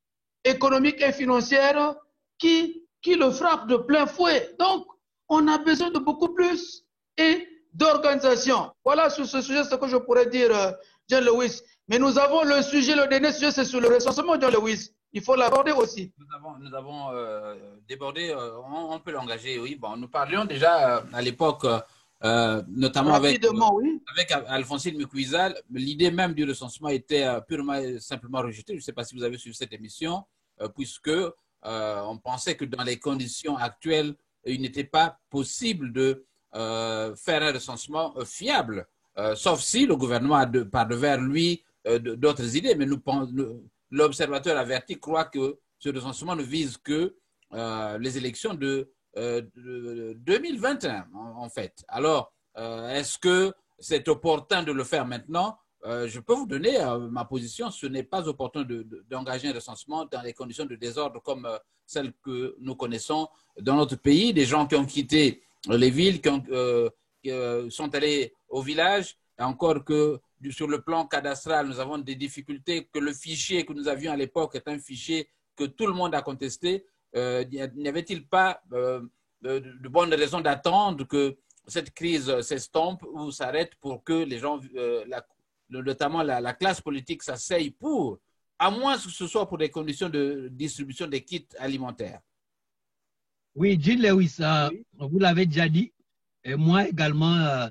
économique et financière qui le frappe de plein fouet. Donc, on a besoin de beaucoup plus et d'organisation. Voilà sur ce sujet ce que je pourrais dire, John Lewis. Mais nous avons le sujet, le dernier sujet, c'est sur le recensement, John Lewis. Il faut l'aborder aussi. Nous avons débordé, on peut l'engager, oui. Bon, nous parlions déjà à l'époque, notamment avec Alphonsine Mukwiza, l'idée même du recensement était purement et simplement rejetée. Je ne sais pas si vous avez suivi cette émission, puisque on pensait que dans les conditions actuelles, il n'était pas possible de faire un recensement fiable, sauf si le gouvernement a par devers lui d'autres idées. Mais l'observateur averti croit que ce recensement ne vise que les élections de 2021, en fait. Alors, est-ce que c'est opportun de le faire maintenant? Je peux vous donner ma position. Ce n'est pas opportun d'engager un recensement dans les conditions de désordre comme celles que nous connaissons dans notre pays. Des gens qui ont quitté les villes, qui sont allés au village, et encore que sur le plan cadastral, nous avons des difficultés, que le fichier que nous avions à l'époque est un fichier que tout le monde a contesté. N'y avait-il pas de bonnes raisons d'attendre que cette crise s'estompe ou s'arrête pour que les gens, notamment la classe politique, s'asseye pour, à moins que ce soit pour des conditions de distribution des kits alimentaires? Oui, John Lewis, vous l'avez déjà dit, et moi également,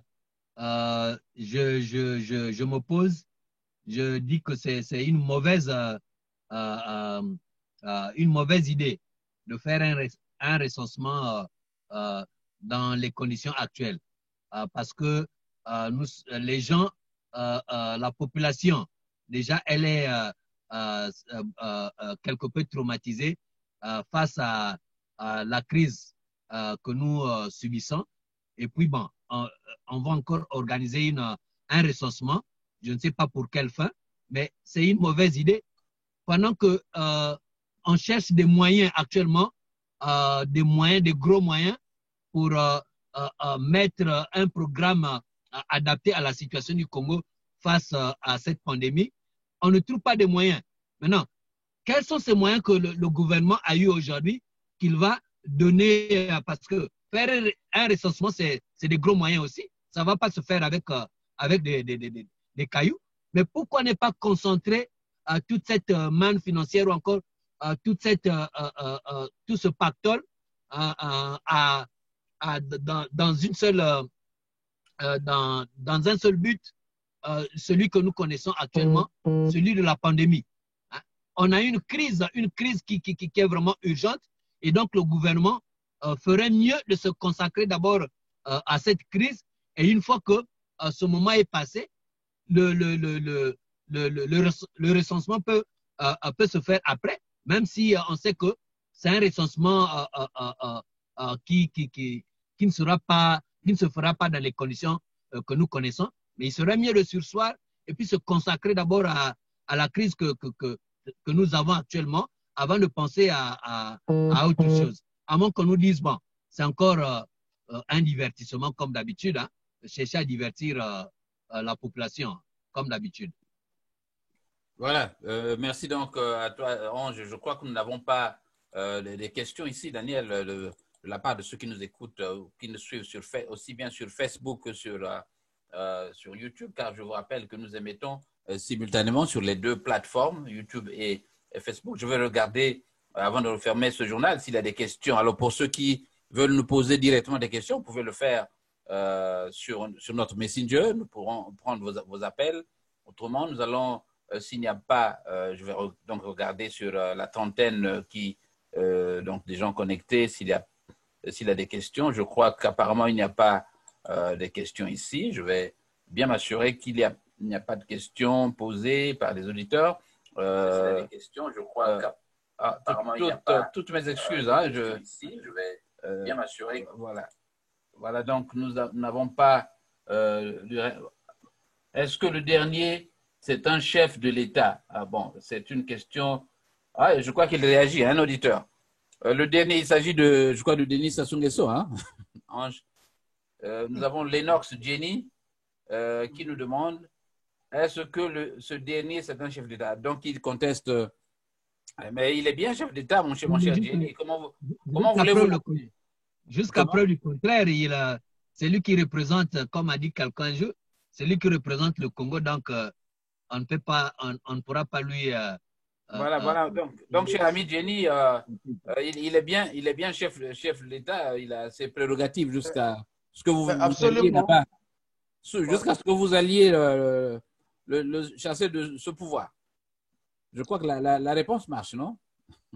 je m'oppose. Je dis que c'est une mauvaise idée de faire un recensement dans les conditions actuelles, parce que les gens, la population, déjà, elle est quelque peu traumatisée face à la crise que nous subissons. Et puis, bon, on va encore organiser un recensement. Je ne sais pas pour quelle fin, mais c'est une mauvaise idée. Pendant que on cherche des moyens actuellement, des gros moyens pour mettre un programme adapté à la situation du Congo face à cette pandémie, on ne trouve pas de moyens. Maintenant, quels sont ces moyens que le gouvernement a eu aujourd'hui qu'il va donner, parce que faire un recensement, c'est des gros moyens aussi. Ça ne va pas se faire avec des cailloux. Mais pourquoi ne pas concentrer toute cette manne financière ou encore tout ce pactole dans un seul but, celui que nous connaissons actuellement, celui de la pandémie. On a une crise qui est vraiment urgente, et donc le gouvernement ferait mieux de se consacrer d'abord à cette crise, et une fois que ce moment est passé, le recensement peut peut se faire après, même si on sait que c'est un recensement qui ne sera pas, qui ne se fera pas dans les conditions que nous connaissons, mais il serait mieux de surseoir et puis se consacrer d'abord à la crise que nous avons actuellement avant de penser à autre chose. À moins qu'on nous dise, bon, c'est encore un divertissement comme d'habitude, hein, chercher à divertir la population comme d'habitude. Voilà, merci donc à toi, Ange. Je crois que nous n'avons pas des questions ici, Daniel, de la part de ceux qui nous écoutent, qui nous suivent aussi bien sur Facebook que sur YouTube, car je vous rappelle que nous émettons simultanément sur les deux plateformes, YouTube et Facebook. Je vais regarder, avant de refermer ce journal, s'il y a des questions. Alors, pour ceux qui veulent nous poser directement des questions, vous pouvez le faire sur notre Messenger. Nous pourrons prendre vos appels. Autrement, nous allons, s'il n'y a pas, je vais donc regarder sur la trentaine donc des gens connectés, s'il y a des questions. Je crois qu'apparemment, il n'y a pas des questions ici. Je vais bien m'assurer qu'il n'y a pas de questions posées par les auditeurs. S'il y a des questions, je crois qu'apparemment, il n'y a pas toutes mes excuses. Hein, ici, je vais bien m'assurer. Voilà, donc nous n'avons pas... Est-ce que le dernier, c'est un chef de l'État? Ah bon, c'est une question... Ah, je crois qu'il réagit, un auditeur. Le dernier, il s'agit de, je crois, de Denis Sassou Nguesso. Hein? Nous avons Lennox Jenny qui nous demande, est-ce que ce dernier, c'est un chef d'État? Donc, il conteste, mais il est bien chef d'État, mon cher Jenny. Comment voulez-vous? Jusqu'à preuve du contraire, c'est lui qui représente, comme a dit quelqu'un un jour, c'est lui qui représente le Congo, donc on ne pourra pas lui... Voilà. Donc, cher ami Jenny, il est bien chef de l'État. Il a ses prérogatives jusqu'à ce que vous alliez là-bas, jusqu'à ce que vous alliez le chasser de ce pouvoir. Je crois que la réponse marche, non?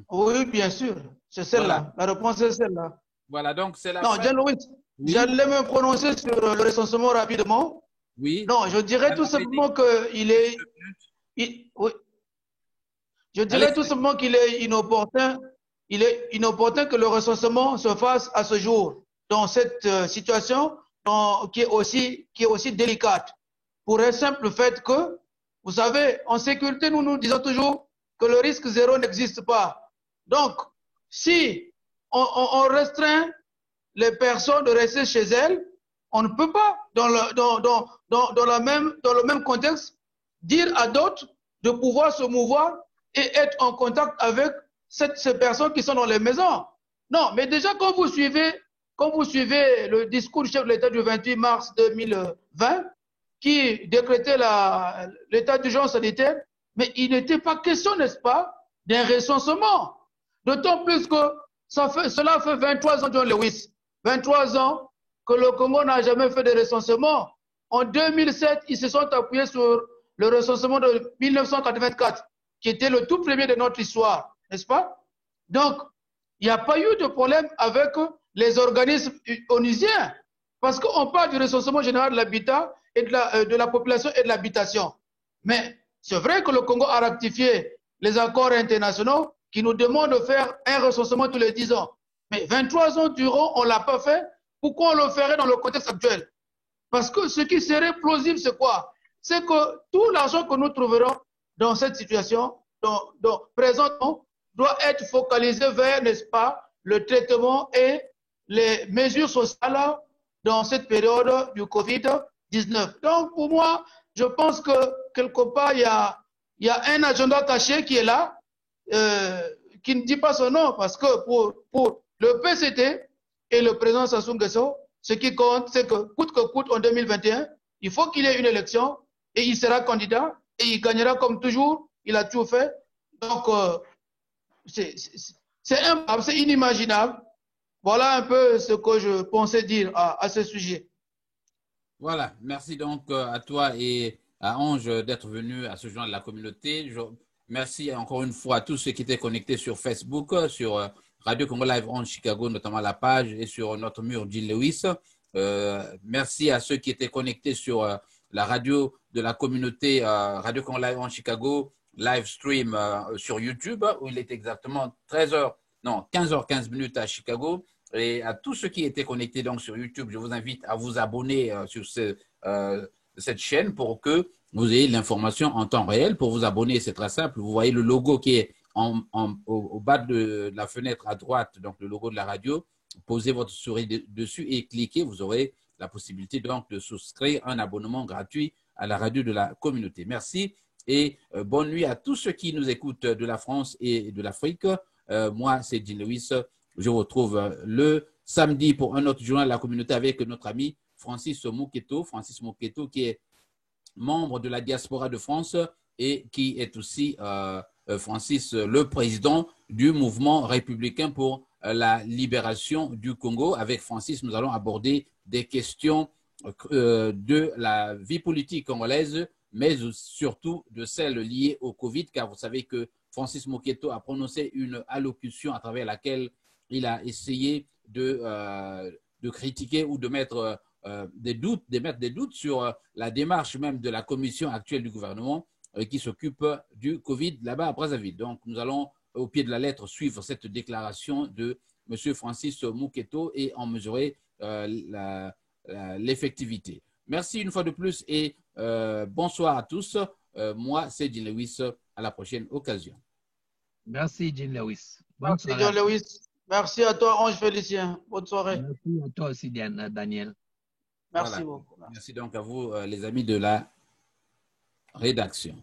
Oui, bien sûr. C'est celle-là. Voilà. La réponse est celle-là. Voilà, donc c'est la... Non, Jean-Louis, oui. J'allais me prononcer sur le recensement rapidement. Oui. Non, je dirais tout simplement qu'il est... oui. Je dirais tout simplement qu'il est inopportun. Il est inopportun que le recensement se fasse à ce jour, dans cette situation qui est aussi délicate. Pour un simple fait que, vous savez, en sécurité, nous disons toujours que le risque zéro n'existe pas. Donc, si on restreint les personnes de rester chez elles, on ne peut pas, dans le même contexte, dire à d'autres de pouvoir se mouvoir et être en contact avec ces personnes qui sont dans les maisons. Non, mais déjà, quand vous suivez le discours du chef de l'État du 28 mars 2020, qui décrétait l'état d'urgence sanitaire, mais il n'était pas question, n'est-ce pas, d'un recensement. D'autant plus que cela fait 23 ans, John Lewis, 23 ans que le Congo n'a jamais fait de recensement. En 2007, ils se sont appuyés sur le recensement de 1984, qui était le tout premier de notre histoire, n'est-ce pas? Donc, il n'y a pas eu de problème avec les organismes onusiens, parce qu'on parle du recensement général de l'habitat et de la population et de l'habitation. Mais c'est vrai que le Congo a ratifié les accords internationaux qui nous demandent de faire un recensement tous les 10 ans. Mais 23 ans durant, on ne l'a pas fait. Pourquoi on le ferait dans le contexte actuel? Parce que ce qui serait plausible, c'est quoi? C'est que tout l'argent que nous trouverons dans cette situation, présentement, doit être focalisé vers, n'est-ce pas, le traitement et les mesures sociales dans cette période du Covid-19. Donc, pour moi, je pense que quelque part, il y a un agenda caché qui est là, qui ne dit pas son nom, parce que pour le PCT et le président Sassou Nguesso, ce qui compte, c'est que coûte en 2021, il faut qu'il y ait une élection et il sera candidat et il gagnera comme toujours, il a tout fait. Donc, c'est inimaginable. Voilà un peu ce que je pensais dire à ce sujet. Voilà, merci donc à toi et à Ange d'être venu à ce journal de la communauté. Merci encore une fois à tous ceux qui étaient connectés sur Facebook, sur Radio Congo Live Ange Chicago, notamment la page, et sur notre mur Jill Lewis. Merci à ceux qui étaient connectés sur la radio de la communauté Radio Congo Live Ange Chicago, live stream sur YouTube où il est exactement 15h15 à Chicago. Et à tous ceux qui étaient connectés donc sur YouTube, je vous invite à vous abonner sur cette chaîne pour que vous ayez l'information en temps réel. Pour vous abonner, c'est très simple. Vous voyez le logo qui est au bas de la fenêtre à droite, donc le logo de la radio. Posez votre souris dessus et cliquez. Vous aurez la possibilité donc de souscrire un abonnement gratuit à la radio de la communauté. Merci et bonne nuit à tous ceux qui nous écoutent de la France et de l'Afrique. Moi, c'est Jean Lewis. Je vous retrouve le samedi pour un autre journal de la communauté avec notre ami Francis Mouketo. Francis Mouketo qui est membre de la diaspora de France et qui est aussi Francis, le président du mouvement républicain pour la libération du Congo. Avec Francis, nous allons aborder des questions de la vie politique congolaise, mais surtout de celles liées au Covid, car vous savez que Francis Mouketo a prononcé une allocution à travers laquelle il a essayé de critiquer ou de mettre des doutes sur la démarche même de la commission actuelle du gouvernement qui s'occupe du Covid là-bas à Brazzaville. Donc, nous allons, au pied de la lettre, suivre cette déclaration de M. Francis Mouketo et en mesurer l'effectivité. Merci une fois de plus et bonsoir à tous. Moi, c'est Jean Lewis. À la prochaine occasion. Merci, Jean Lewis. Bonne Merci, Jean Lewis. Merci à toi, Ange Félicien. Bonne soirée. Merci à toi aussi, Daniel. Merci beaucoup. Merci donc à vous, les amis de la rédaction.